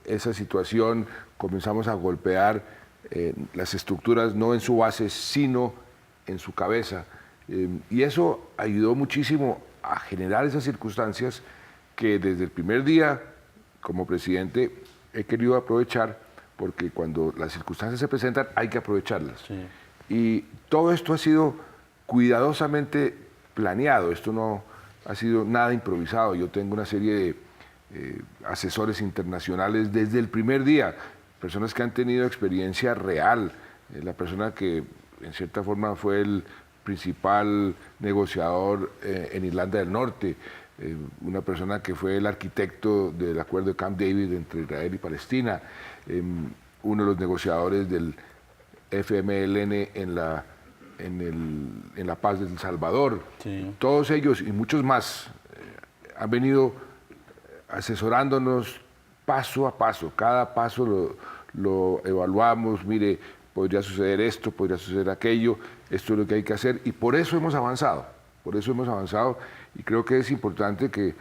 esa situación, comenzamos a golpear las estructuras no en su base, sino en su cabeza. Y eso ayudó muchísimo a generar esas circunstancias que desde el primer día, como presidente, he querido aprovechar, porque cuando las circunstancias se presentan hay que aprovecharlas. Y todo esto ha sido cuidadosamente planeado, esto no ha sido nada improvisado. Yo tengo una serie de asesores internacionales desde el primer día, personas que han tenido experiencia real, la persona que en cierta forma fue el principal negociador en Irlanda del Norte, una persona que fue el arquitecto del acuerdo de Camp David entre Israel y Palestina, uno de los negociadores del FMLN en la paz de El Salvador. Todos ellos y muchos más han venido asesorándonos paso a paso. Cada paso lo evaluamos, mire, podría suceder esto, podría suceder aquello, esto es lo que hay que hacer, y por eso hemos avanzado, y creo que es importante que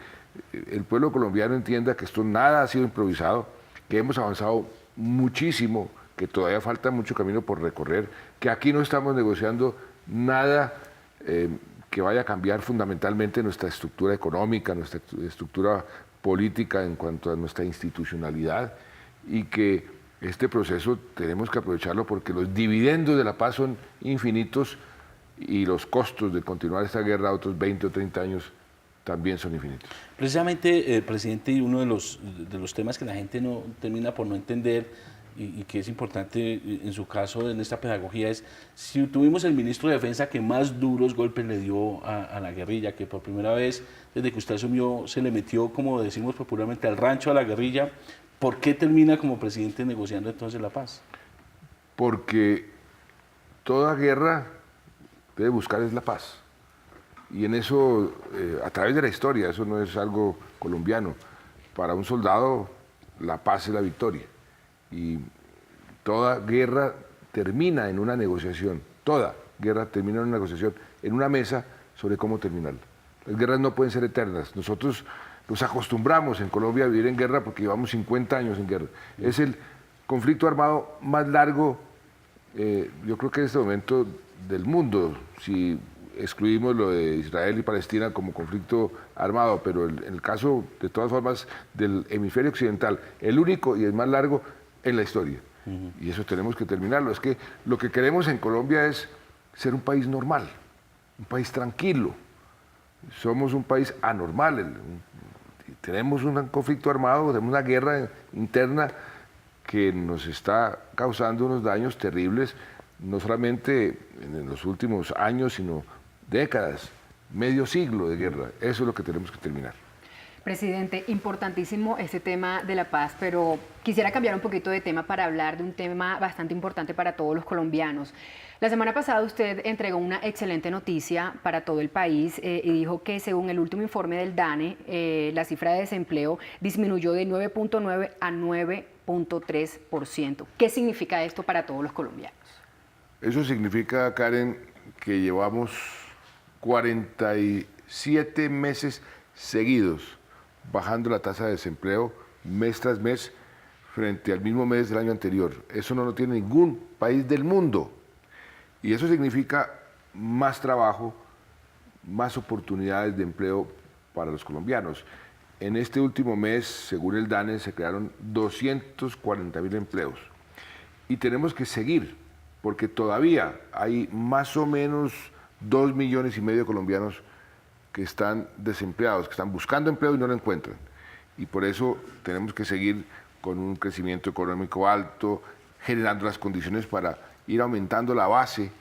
el pueblo colombiano entienda que esto nada ha sido improvisado, que hemos avanzado muchísimo, que todavía falta mucho camino por recorrer, que aquí no estamos negociando nada que vaya a cambiar fundamentalmente nuestra estructura económica, nuestra estructura política en cuanto a nuestra institucionalidad, y que este proceso tenemos que aprovecharlo porque los dividendos de la paz son infinitos y los costos de continuar esta guerra a otros 20 o 30 años también son infinitos. Precisamente, presidente, y uno de los temas que la gente no termina por no entender y que es importante en su caso en esta pedagogía es, si tuvimos el ministro de Defensa que más duros golpes le dio a la guerrilla, que por primera vez desde que usted asumió se le metió, como decimos popularmente, al rancho a la guerrilla, ¿por qué termina como presidente negociando entonces la paz? Porque toda guerra debe buscar es la paz. Y en eso, a través de la historia, eso no es algo colombiano. Para un soldado, la paz es la victoria. Y toda guerra termina en una negociación. Toda guerra termina en una negociación, en una mesa sobre cómo terminarla. Las guerras no pueden ser eternas. Nosotros nos acostumbramos en Colombia a vivir en guerra porque llevamos 50 años en guerra. Es el conflicto armado más largo, yo creo que en este momento, del mundo, si excluimos lo de Israel y Palestina como conflicto armado, pero en el caso, de todas formas, del hemisferio occidental, el único y el más largo en la historia. Y eso tenemos que terminarlo. Es que lo que queremos en Colombia es ser un país normal, un país tranquilo. Somos un país anormal. Tenemos un conflicto armado, tenemos una guerra interna que nos está causando unos daños terribles, no solamente en los últimos años, sino décadas, medio siglo de guerra. Eso es lo que tenemos que terminar. Presidente, importantísimo este tema de la paz, pero quisiera cambiar un poquito de tema para hablar de un tema bastante importante para todos los colombianos. La semana pasada usted entregó una excelente noticia para todo el país y dijo que según el último informe del DANE, la cifra de desempleo disminuyó de 9.9 a 9.3%. ¿Qué significa esto para todos los colombianos? Eso significa, Karen, que llevamos 47 meses seguidos bajando la tasa de desempleo mes tras mes frente al mismo mes del año anterior. Eso no lo tiene ningún país del mundo. Y eso significa más trabajo, más oportunidades de empleo para los colombianos. En este último mes, según el DANE, se crearon 240.000 empleos. Y tenemos que seguir, porque todavía hay más o menos 2,5 millones de colombianos que están desempleados, que están buscando empleo y no lo encuentran. Y por eso tenemos que seguir con un crecimiento económico alto, generando las condiciones para ir aumentando la base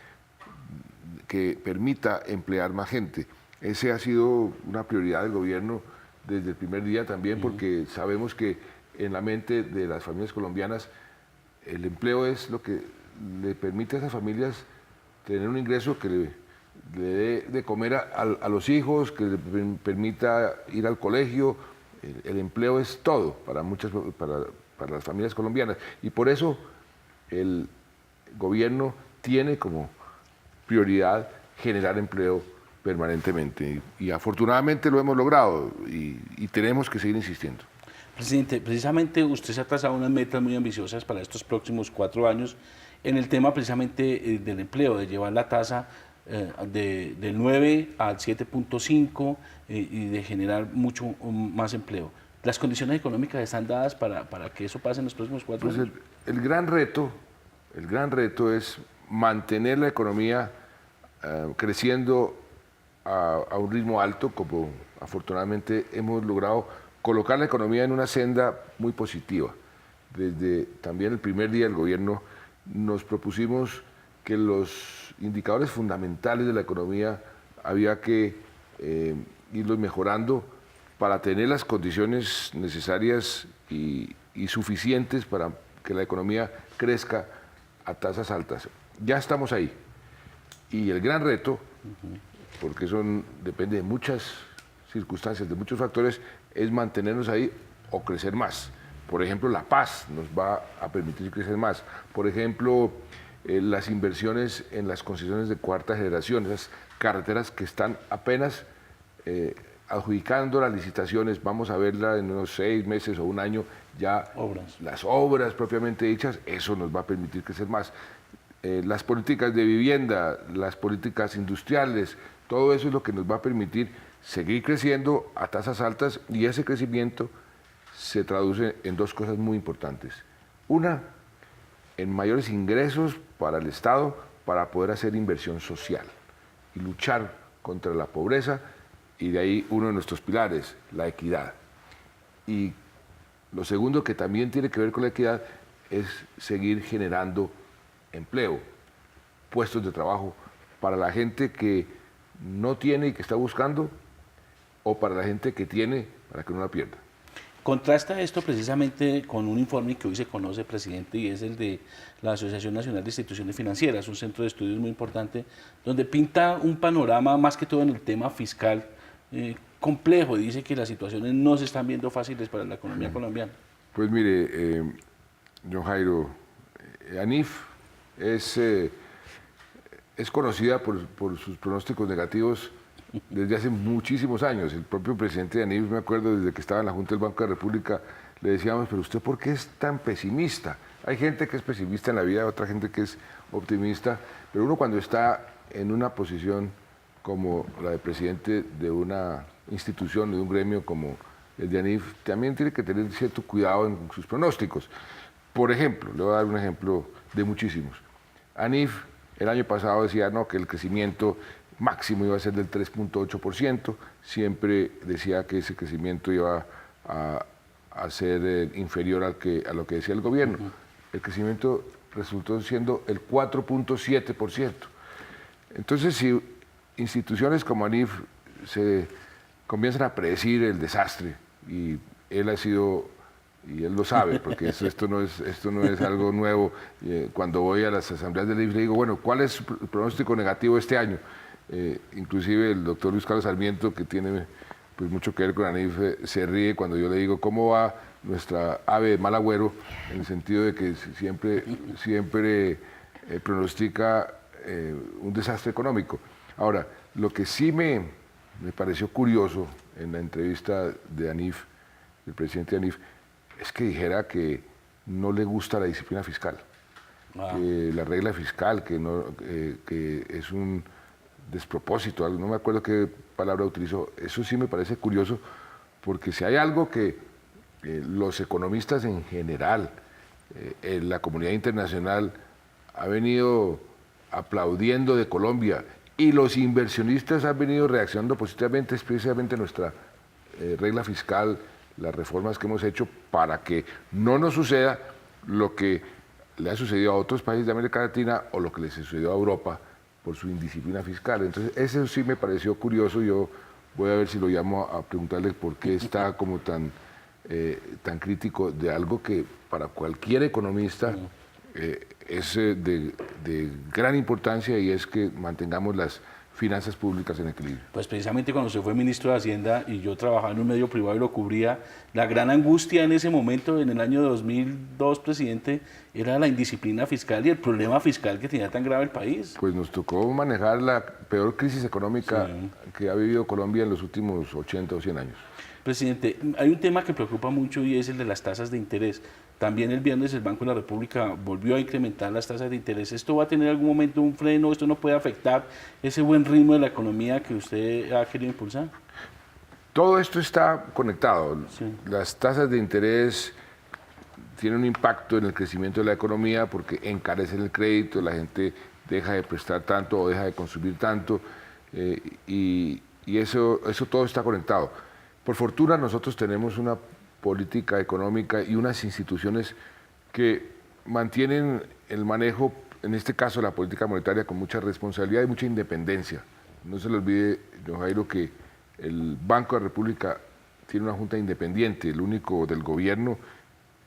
que permita emplear más gente. Ese ha sido una prioridad del gobierno desde el primer día también, porque sabemos que en la mente de las familias colombianas el empleo es lo que le permite a esas familias tener un ingreso que le dé de comer a los hijos, que le permita ir al colegio. El empleo es todo para las familias colombianas, y por eso el gobierno tiene como prioridad generar empleo permanentemente, y afortunadamente lo hemos logrado y tenemos que seguir insistiendo. Presidente, precisamente usted se ha trazado unas metas muy ambiciosas para estos próximos 4 años en el tema precisamente del empleo, de llevar la tasa del 9 al 7.5 y de generar mucho más empleo. ¿Las condiciones económicas están dadas para que eso pase en los próximos 4 años? el gran reto es mantener la economía creciendo a un ritmo alto, como afortunadamente hemos logrado colocar la economía en una senda muy positiva. Desde también el primer día del gobierno nos propusimos que los indicadores fundamentales de la economía había que irlos mejorando para tener las condiciones necesarias y suficientes para que la economía crezca a tasas altas. Ya estamos ahí. Y el gran reto, porque eso depende de muchas circunstancias, de muchos factores, es mantenernos ahí o crecer más. Por ejemplo, la paz nos va a permitir crecer más. Por ejemplo, las inversiones en las concesiones de cuarta generación, esas carreteras que están apenas adjudicando las licitaciones, vamos a verla en unos 6 meses o un año, ya las obras propiamente dichas, eso nos va a permitir crecer más. Las políticas de vivienda, las políticas industriales, todo eso es lo que nos va a permitir seguir creciendo a tasas altas, y ese crecimiento se traduce en 2 cosas muy importantes. Una, en mayores ingresos para el Estado para poder hacer inversión social y luchar contra la pobreza, y de ahí uno de nuestros pilares, la equidad. Y lo segundo, que también tiene que ver con la equidad, es seguir generando empleo, puestos de trabajo para la gente que no tiene y que está buscando, o para la gente que tiene para que no la pierda. Contrasta esto precisamente con un informe que hoy se conoce, presidente, y es el de la Asociación Nacional de Instituciones Financieras, un centro de estudios muy importante, donde pinta un panorama más que todo en el tema fiscal complejo. Dice que las situaciones no se están viendo fáciles para la economía colombiana. Pues mire, don Jairo, ANIF es conocida por sus pronósticos negativos desde hace muchísimos años. El propio presidente de ANIF, me acuerdo, desde que estaba en la Junta del Banco de la República, le decíamos, pero ¿usted por qué es tan pesimista? Hay gente que es pesimista en la vida, otra gente que es optimista, pero uno cuando está en una posición como la de presidente de una institución, de un gremio como el de ANIF, también tiene que tener cierto cuidado en sus pronósticos. Por ejemplo, le voy a dar un ejemplo de muchísimos. ANIF el año pasado decía que el crecimiento máximo iba a ser del 3.8%, siempre decía que ese crecimiento iba a ser inferior a lo que decía el gobierno. El crecimiento resultó siendo el 4.7%. Entonces, si instituciones como ANIF se comienzan a predecir el desastre, y él ha sido, y él lo sabe, porque esto no es algo nuevo, cuando voy a las asambleas del ANIF le digo, bueno, ¿cuál es su pronóstico negativo este año? Inclusive el doctor Luis Carlos Sarmiento, que tiene pues mucho que ver con ANIF, se ríe cuando yo le digo cómo va nuestra ave de mal agüero, en el sentido de que siempre pronostica un desastre económico. Ahora, lo que sí me pareció curioso en la entrevista de ANIF, del presidente de ANIF, es que dijera que no le gusta la disciplina fiscal, que la regla fiscal, que es un despropósito, no me acuerdo qué palabra utilizó. Eso sí me parece curioso, porque si hay algo que los economistas en general, la comunidad internacional ha venido aplaudiendo de Colombia, y los inversionistas han venido reaccionando positivamente, es precisamente nuestra regla fiscal, las reformas que hemos hecho para que no nos suceda lo que le ha sucedido a otros países de América Latina o lo que le sucedió a Europa por su indisciplina fiscal. Entonces, eso sí me pareció curioso. Yo voy a ver si lo llamo a preguntarle por qué está como tan crítico de algo que para cualquier economista es de gran importancia, y es que mantengamos las finanzas públicas en equilibrio. Pues precisamente cuando usted fue ministro de Hacienda y yo trabajaba en un medio privado y lo cubría, la gran angustia en ese momento, en el año 2002, presidente, era la indisciplina fiscal y el problema fiscal que tenía tan grave el país. Pues nos tocó manejar la peor crisis económica que ha vivido Colombia en los últimos 80 o 100 años. Presidente, hay un tema que preocupa mucho y es el de las tasas de interés. También el viernes el Banco de la República volvió a incrementar las tasas de interés. ¿Esto va a tener algún momento un freno? ¿Esto no puede afectar ese buen ritmo de la economía que usted ha querido impulsar? Todo esto está conectado. Sí. Las tasas de interés tiene un impacto en el crecimiento de la economía porque encarecen el crédito, la gente deja de prestar tanto o deja de consumir tanto, y eso todo está conectado. Por fortuna nosotros tenemos una política económica y unas instituciones que mantienen el manejo, en este caso la política monetaria, con mucha responsabilidad y mucha independencia. No se le olvide, don Jairo, que el Banco de la República tiene una junta independiente, el único del gobierno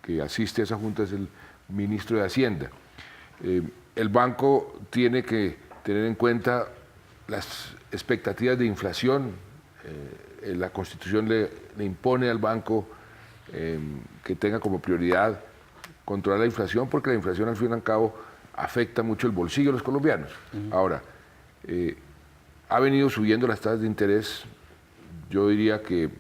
que asiste a esa junta es el ministro de Hacienda. El banco tiene que tener en cuenta las expectativas de inflación. La Constitución le impone al banco que tenga como prioridad controlar la inflación, porque la inflación al fin y al cabo afecta mucho el bolsillo de los colombianos. Ahora, ha venido subiendo las tasas de interés, yo diría que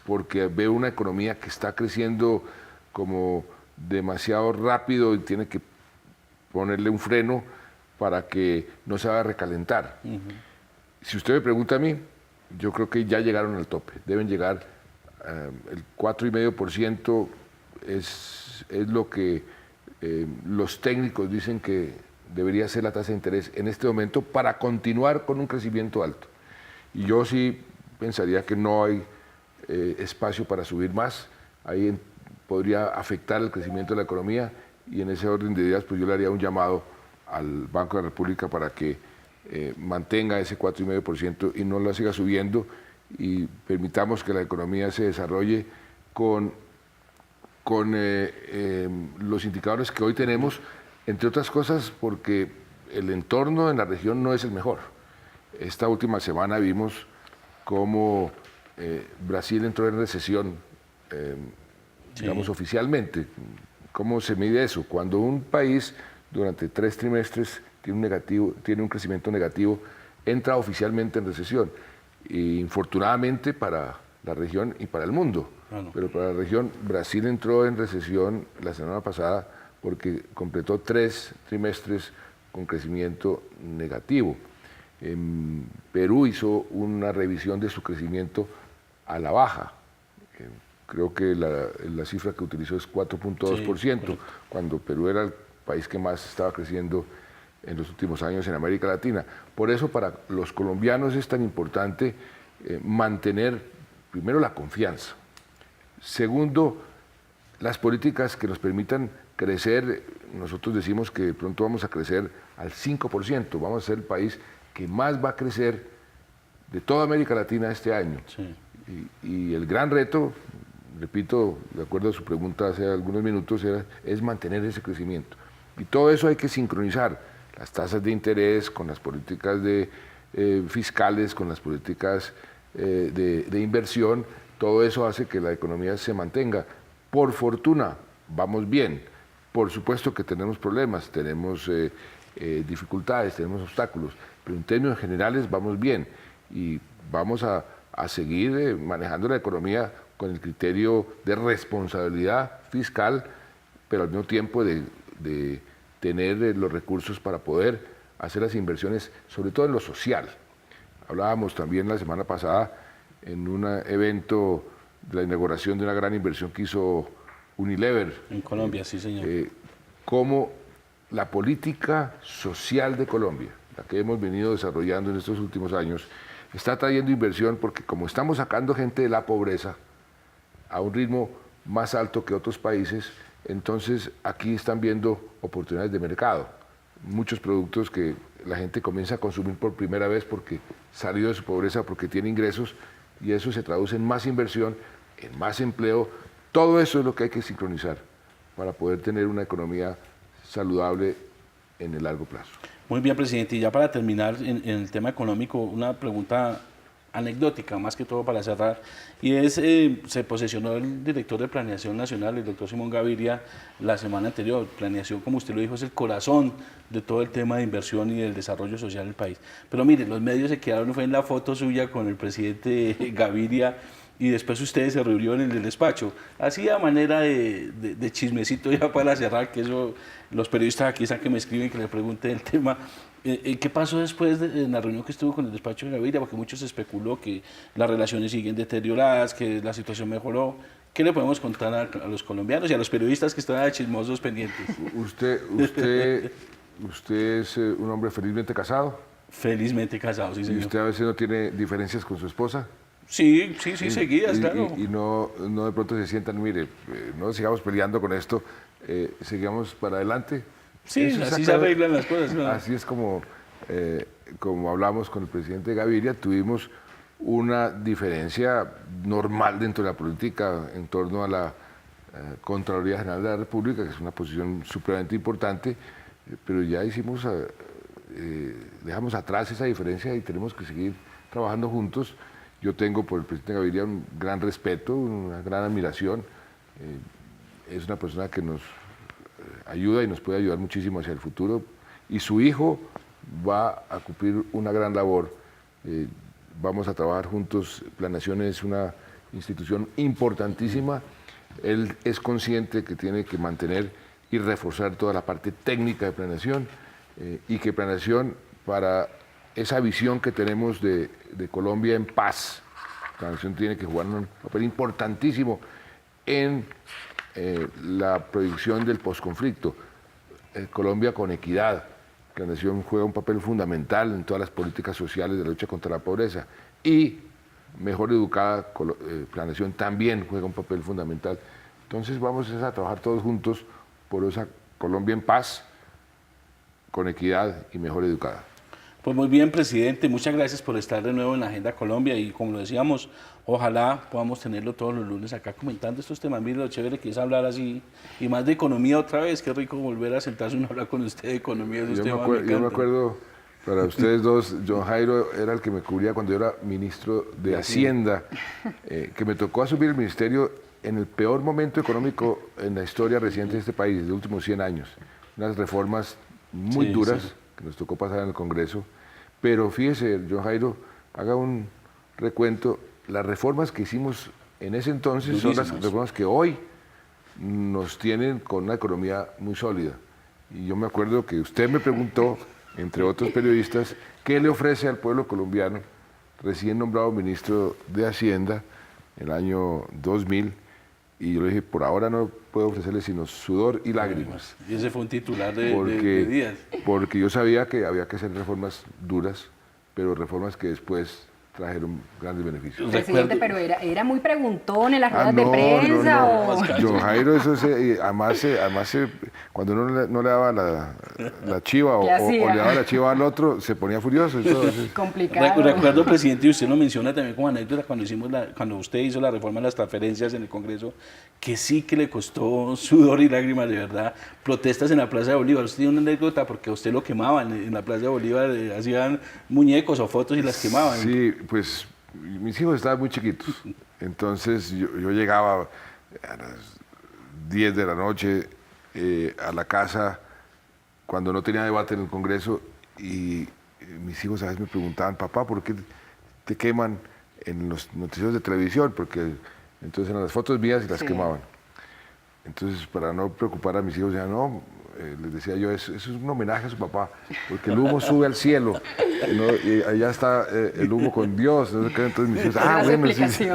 porque veo una economía que está creciendo como demasiado rápido y tiene que ponerle un freno para que no se haga recalentar. Si usted me pregunta a mí, yo creo que ya llegaron al tope. Deben llegar, el 4,5% es lo que los técnicos dicen que debería ser la tasa de interés en este momento para continuar con un crecimiento alto. Y yo sí pensaría que no hay espacio para subir más. Ahí podría afectar el crecimiento de la economía, y en ese orden de ideas pues yo le haría un llamado al Banco de la República para que mantenga ese 4,5% y no lo siga subiendo, y permitamos que la economía se desarrolle con los indicadores que hoy tenemos, entre otras cosas porque el entorno en la región no es el mejor. Esta última semana vimos cómo Brasil entró en recesión, digamos oficialmente. ¿Cómo se mide eso? Cuando un país durante 3 trimestres tiene un crecimiento negativo, entra oficialmente en recesión. Y infortunadamente para la región y para el mundo. Pero para la región, Brasil entró en recesión la semana pasada porque completó 3 trimestres con crecimiento negativo. Perú hizo una revisión de su crecimiento a la baja. Creo que la cifra que utilizó es 4,2%, cuando Perú era el país que más estaba creciendo en los últimos años en América Latina. Por eso para los colombianos es tan importante mantener, primero, la confianza. Segundo, las políticas que nos permitan crecer. Nosotros decimos que de pronto vamos a crecer al 5%, vamos a ser el país que más va a crecer de toda América Latina este año. Y el gran reto, repito, de acuerdo a su pregunta hace algunos minutos, es mantener ese crecimiento. Y todo eso hay que sincronizar, las tasas de interés con las políticas fiscales, con las políticas de inversión. Todo eso hace que la economía se mantenga. Por fortuna, vamos bien. Por supuesto que tenemos problemas, tenemos dificultades, tenemos obstáculos, pero en términos generales vamos bien, y vamos a seguir manejando la economía con el criterio de responsabilidad fiscal, pero al mismo tiempo de tener los recursos para poder hacer las inversiones, sobre todo en lo social. Hablábamos también la semana pasada en un evento de la inauguración de una gran inversión que hizo Unilever. En Colombia, sí, señor. Cómo la política social de Colombia, la que hemos venido desarrollando en estos últimos años, está trayendo inversión, porque como estamos sacando gente de la pobreza a un ritmo más alto que otros países, entonces aquí están viendo oportunidades de mercado. Muchos productos que la gente comienza a consumir por primera vez porque salió de su pobreza, porque tiene ingresos, y eso se traduce en más inversión, en más empleo. Todo eso es lo que hay que sincronizar para poder tener una economía saludable en el largo plazo. Muy bien, presidente. Y ya para terminar en el tema económico, una pregunta anecdótica, más que todo para cerrar, y es, se posesionó el director de Planeación Nacional, el doctor Simón Gaviria, la semana anterior. Planeación, como usted lo dijo, es el corazón de todo el tema de inversión y del desarrollo social del país. Pero mire, los medios se quedaron, fue en la foto suya con el presidente Gaviria, y después ustedes se reunieron en el despacho. Así a manera de chismecito, ya para cerrar, que eso los periodistas aquí están que me escriben, que le pregunten el tema. ¿Qué pasó después en la reunión que estuvo con el despacho de Gaviria? Porque muchos especuló que las relaciones siguen deterioradas, que la situación mejoró. ¿Qué le podemos contar a los colombianos y a los periodistas que están chismosos pendientes? ¿Usted es un hombre felizmente casado? Felizmente casado, sí, señor. ¿Y usted a veces no tiene diferencias con su esposa? Sí, seguidas, claro. Y no de pronto se sientan, mire, no sigamos peleando con esto, sigamos para adelante. Sí, así se arreglan las cosas, ¿no? Así es como hablamos con el presidente Gaviria, tuvimos una diferencia normal dentro de la política en torno a la Contraloría General de la República, que es una posición supremamente importante, pero ya dejamos atrás esa diferencia y tenemos que seguir trabajando juntos. Yo tengo por el presidente Gaviria un gran respeto, una gran admiración. Es una persona que nos ayuda y nos puede ayudar muchísimo hacia el futuro. Y su hijo va a cumplir una gran labor. Vamos a trabajar juntos. Planeación es una institución importantísima. Él es consciente que tiene que mantener y reforzar toda la parte técnica de planeación y que planeación, para esa visión que tenemos de Colombia en paz, planeación tiene que jugar un papel importantísimo en la proyección del posconflicto. Colombia con equidad. Planeación juega un papel fundamental en todas las políticas sociales de la lucha contra la pobreza. Y mejor educada, planeación también juega un papel fundamental. Entonces vamos a trabajar todos juntos por esa Colombia en paz, con equidad y mejor educada. Pues muy bien, presidente, muchas gracias por estar de nuevo en la Agenda Colombia y como lo decíamos, ojalá podamos tenerlo todos los lunes acá comentando estos temas. Mire lo chévere que es hablar así y más de economía otra vez, qué rico volver a sentarse uno a hablar con usted de economía. Yo me acuerdo, para ustedes dos, John Jairo era el que me cubría cuando yo era ministro de Hacienda, que me tocó asumir el ministerio en el peor momento económico en la historia reciente de este país, de los últimos 100 años. Unas reformas muy duras que nos tocó pasar en el Congreso, pero fíjese, John Jairo, haga un recuento. Las reformas que hicimos en ese entonces son las reformas que hoy nos tienen con una economía muy sólida. Y yo me acuerdo que usted me preguntó, entre otros periodistas, ¿qué le ofrece al pueblo colombiano, recién nombrado ministro de Hacienda en el año 2000? Y yo le dije, por ahora no puedo ofrecerle sino sudor y lágrimas. Y ese fue un titular de Díaz. Porque yo sabía que había que hacer reformas duras, pero reformas que después trajeron grandes beneficios. Presidente, pero era muy preguntón en las ruedas de prensa. No. John Jairo, además cuando uno no le daba la chiva o le daba la chiva al otro, se ponía furioso. Entonces. Complicado. Recuerdo, presidente, y usted lo menciona también como anécdota cuando usted hizo la reforma de las transferencias en el Congreso, que sí que le costó sudor y lágrimas, de verdad. Protestas en la Plaza de Bolívar. Usted tiene una anécdota porque a usted lo quemaban en la Plaza de Bolívar, hacían muñecos o fotos y las quemaban. Sí, pues mis hijos estaban muy chiquitos, entonces yo llegaba a las 10 de la noche a la casa cuando no tenía debate en el Congreso y mis hijos a veces me preguntaban, papá, ¿por qué te queman en los noticieros de televisión? Porque entonces eran las fotos mías y las quemaban. Entonces, para no preocupar a mis hijos, ya no, les decía yo, eso es un homenaje a su papá, porque el humo sube al cielo, ¿no? Y allá está el humo con Dios. Entonces mis hijos, bueno, sí.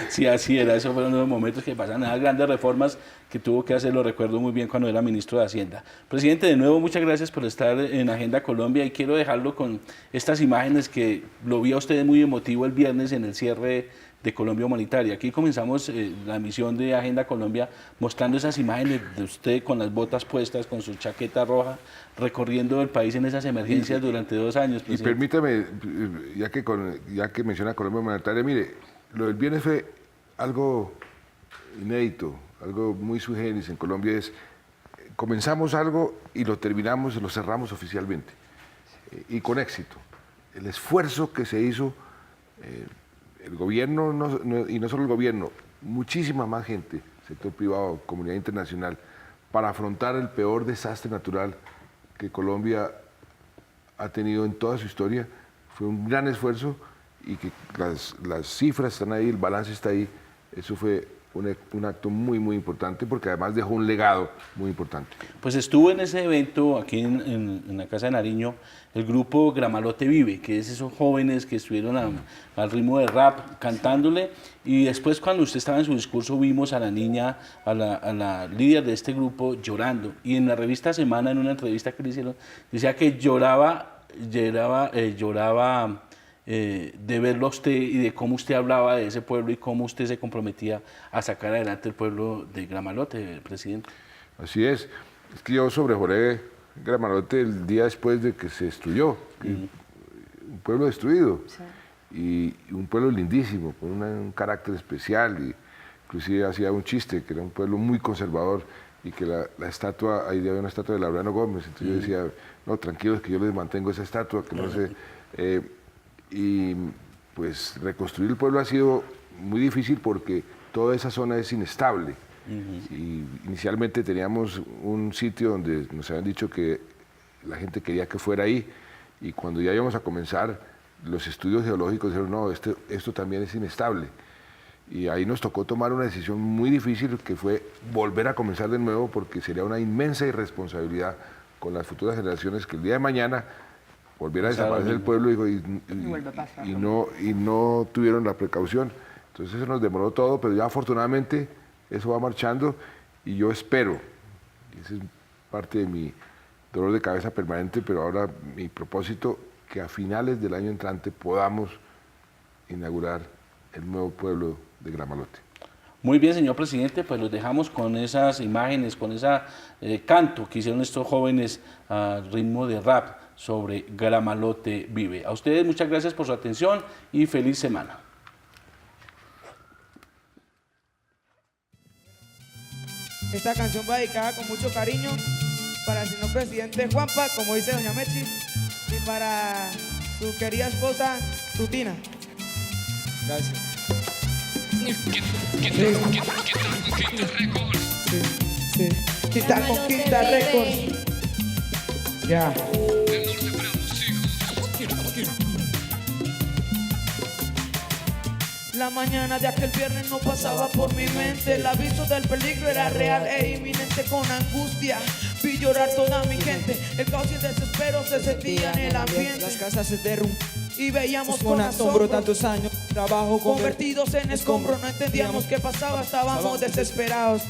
Sí, así era, esos fueron los momentos que pasaban, esas grandes reformas que tuvo que hacer, lo recuerdo muy bien cuando era ministro de Hacienda. Presidente, de nuevo, muchas gracias por estar en Agenda Colombia y quiero dejarlo con estas imágenes que lo vi a usted muy emotivo el viernes en el cierre de Colombia Humanitaria. Aquí comenzamos la emisión de Agenda Colombia mostrando esas imágenes de usted con las botas puestas, con su chaqueta roja, recorriendo el país en esas emergencias durante 2 años. Y permítame, ya que menciona Colombia Humanitaria, mire, lo del viernes fue algo inédito, algo muy sui generis en Colombia. Comenzamos algo y lo terminamos, lo cerramos oficialmente, y con éxito. El esfuerzo que se hizo, el gobierno, y no solo el gobierno, muchísima más gente, sector privado, comunidad internacional, para afrontar el peor desastre natural que Colombia ha tenido en toda su historia. Fue un gran esfuerzo y que las cifras están ahí, el balance está ahí. Eso fue un acto muy, muy importante, porque además dejó un legado muy importante. Pues estuvo en ese evento aquí en la Casa de Nariño el grupo Gramalote Vive, que es esos jóvenes que estuvieron al ritmo de rap cantándole, y después cuando usted estaba en su discurso vimos a la niña, a la líder de este grupo llorando, y en la revista Semana, en una entrevista que le hicieron, decía que lloraba de verlo a usted y de cómo usted hablaba de ese pueblo y cómo usted se comprometía a sacar adelante el pueblo de Gramalote, presidente. Así es que yo sobrevolé Gramalote el día después de que se destruyó, un pueblo destruido, y un pueblo lindísimo, con un carácter especial, y inclusive hacía un chiste, que era un pueblo muy conservador, y que la estatua, ahí había una estatua de Laureano Gómez, entonces yo decía, no, tranquilos que yo les mantengo esa estatua, que no sé... y pues reconstruir el pueblo ha sido muy difícil porque toda esa zona es inestable. Y inicialmente teníamos un sitio donde nos habían dicho que la gente quería que fuera ahí, y cuando ya íbamos a comenzar, los estudios geológicos dijeron, no, esto también es inestable. Y ahí nos tocó tomar una decisión muy difícil, que fue volver a comenzar de nuevo, porque sería una inmensa irresponsabilidad con las futuras generaciones que el día de mañana volviera a desaparecer el pueblo y no tuvieron la precaución. Entonces eso nos demoró todo, pero ya afortunadamente eso va marchando, y yo espero, y ese es parte de mi dolor de cabeza permanente, pero ahora mi propósito, que a finales del año entrante podamos inaugurar el nuevo pueblo de Gramalote. Muy bien, señor presidente, pues los dejamos con esas imágenes, con ese canto que hicieron estos jóvenes al ritmo de rap sobre Gramalote Vive. A ustedes muchas gracias por su atención y feliz semana. Esta canción va dedicada con mucho cariño para el señor presidente Juanpa, como dice doña Mechi, y para su querida esposa Tutina. Gracias. Sí. Quinta con Quinta Records. Ya. La mañana de aquel viernes no pasaba por mi mente. El aviso del peligro era real e inminente. Con angustia vi llorar toda mi gente. El caos y el desespero se sentía en el ambiente. Las casas se derrumban y veíamos con asombro tantos años de trabajo convertidos en escombros. No entendíamos qué pasaba, estábamos desesperados.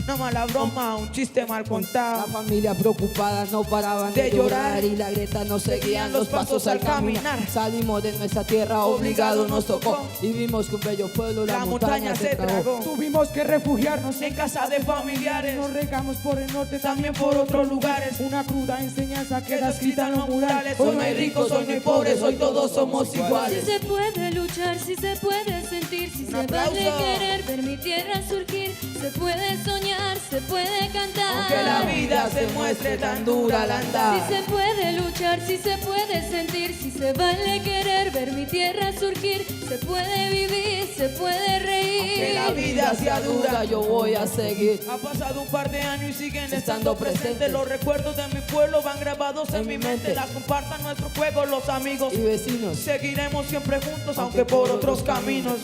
Una mala broma, un chiste mal contado. La familia preocupada no paraban de llorar, y la grieta nos seguían los pasos al caminar. Salimos de nuestra tierra, obligados nos tocó, y vimos que un bello pueblo la montaña se tragó. Tuvimos que refugiarnos en casa de familiares. Nos regamos por el norte, también por otros lugares. Una cruda enseñanza queda escrita en los murales. Hoy no hay ricos, hoy no hay pobres, hoy todos somos iguales. Si se puede luchar, si se puede sentir, si se vale querer ver mi tierra surgir, se puede soñar, se puede cantar, aunque la vida se muestre tan dura al andar. Si se puede luchar, si se puede sentir, si se vale querer ver mi tierra surgir, se puede vivir, se puede reír, aunque la vida sea dura, yo voy a seguir. Ha pasado un par de años y siguen estando presentes. Los recuerdos de mi pueblo van grabados en mi mente. Las comparsas, nuestro juego, los amigos y vecinos. Seguiremos siempre juntos, aunque por otros caminos.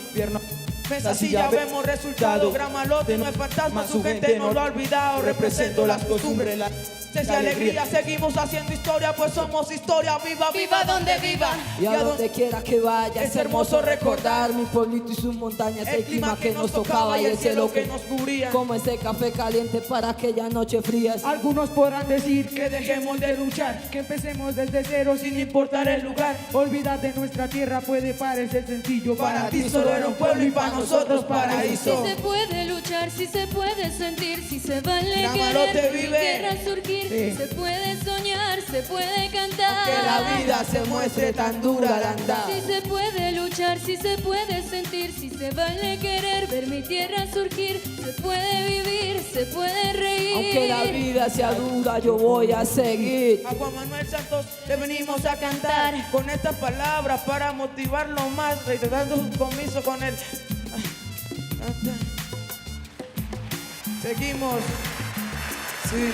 Mesas y ya vemos resultado. Gramalote no es fantasma, su gente no lo ha olvidado. Represento las costumbres, la y alegría. Seguimos haciendo historia, pues somos historia viva, viva donde viva. Y a donde quiera que vaya es hermoso recordar mi pueblito y sus montañas, el clima que nos tocaba y el cielo que nos cubría, como ese café caliente para aquella noche fría. Algunos podrán decir que dejemos de luchar, que empecemos desde cero sin importar el lugar. Olvidar de nuestra tierra puede parecer sencillo, para ti solo era un pueblo y para nosotros paraíso. Si se puede luchar, si se puede sentir, si se vale Gramalote querer mi vive. tierra surgir, se puede soñar, se puede cantar, que la vida se muestre tan dura al andar. Si se puede luchar, si se puede sentir, si se vale querer ver mi tierra surgir, se puede vivir, se puede reír, aunque la vida sea dura, yo voy a seguir. A Juan Manuel Santos le venimos a cantar con estas palabras para motivarlo más, reiterando su compromiso con él. Seguimos. Sí.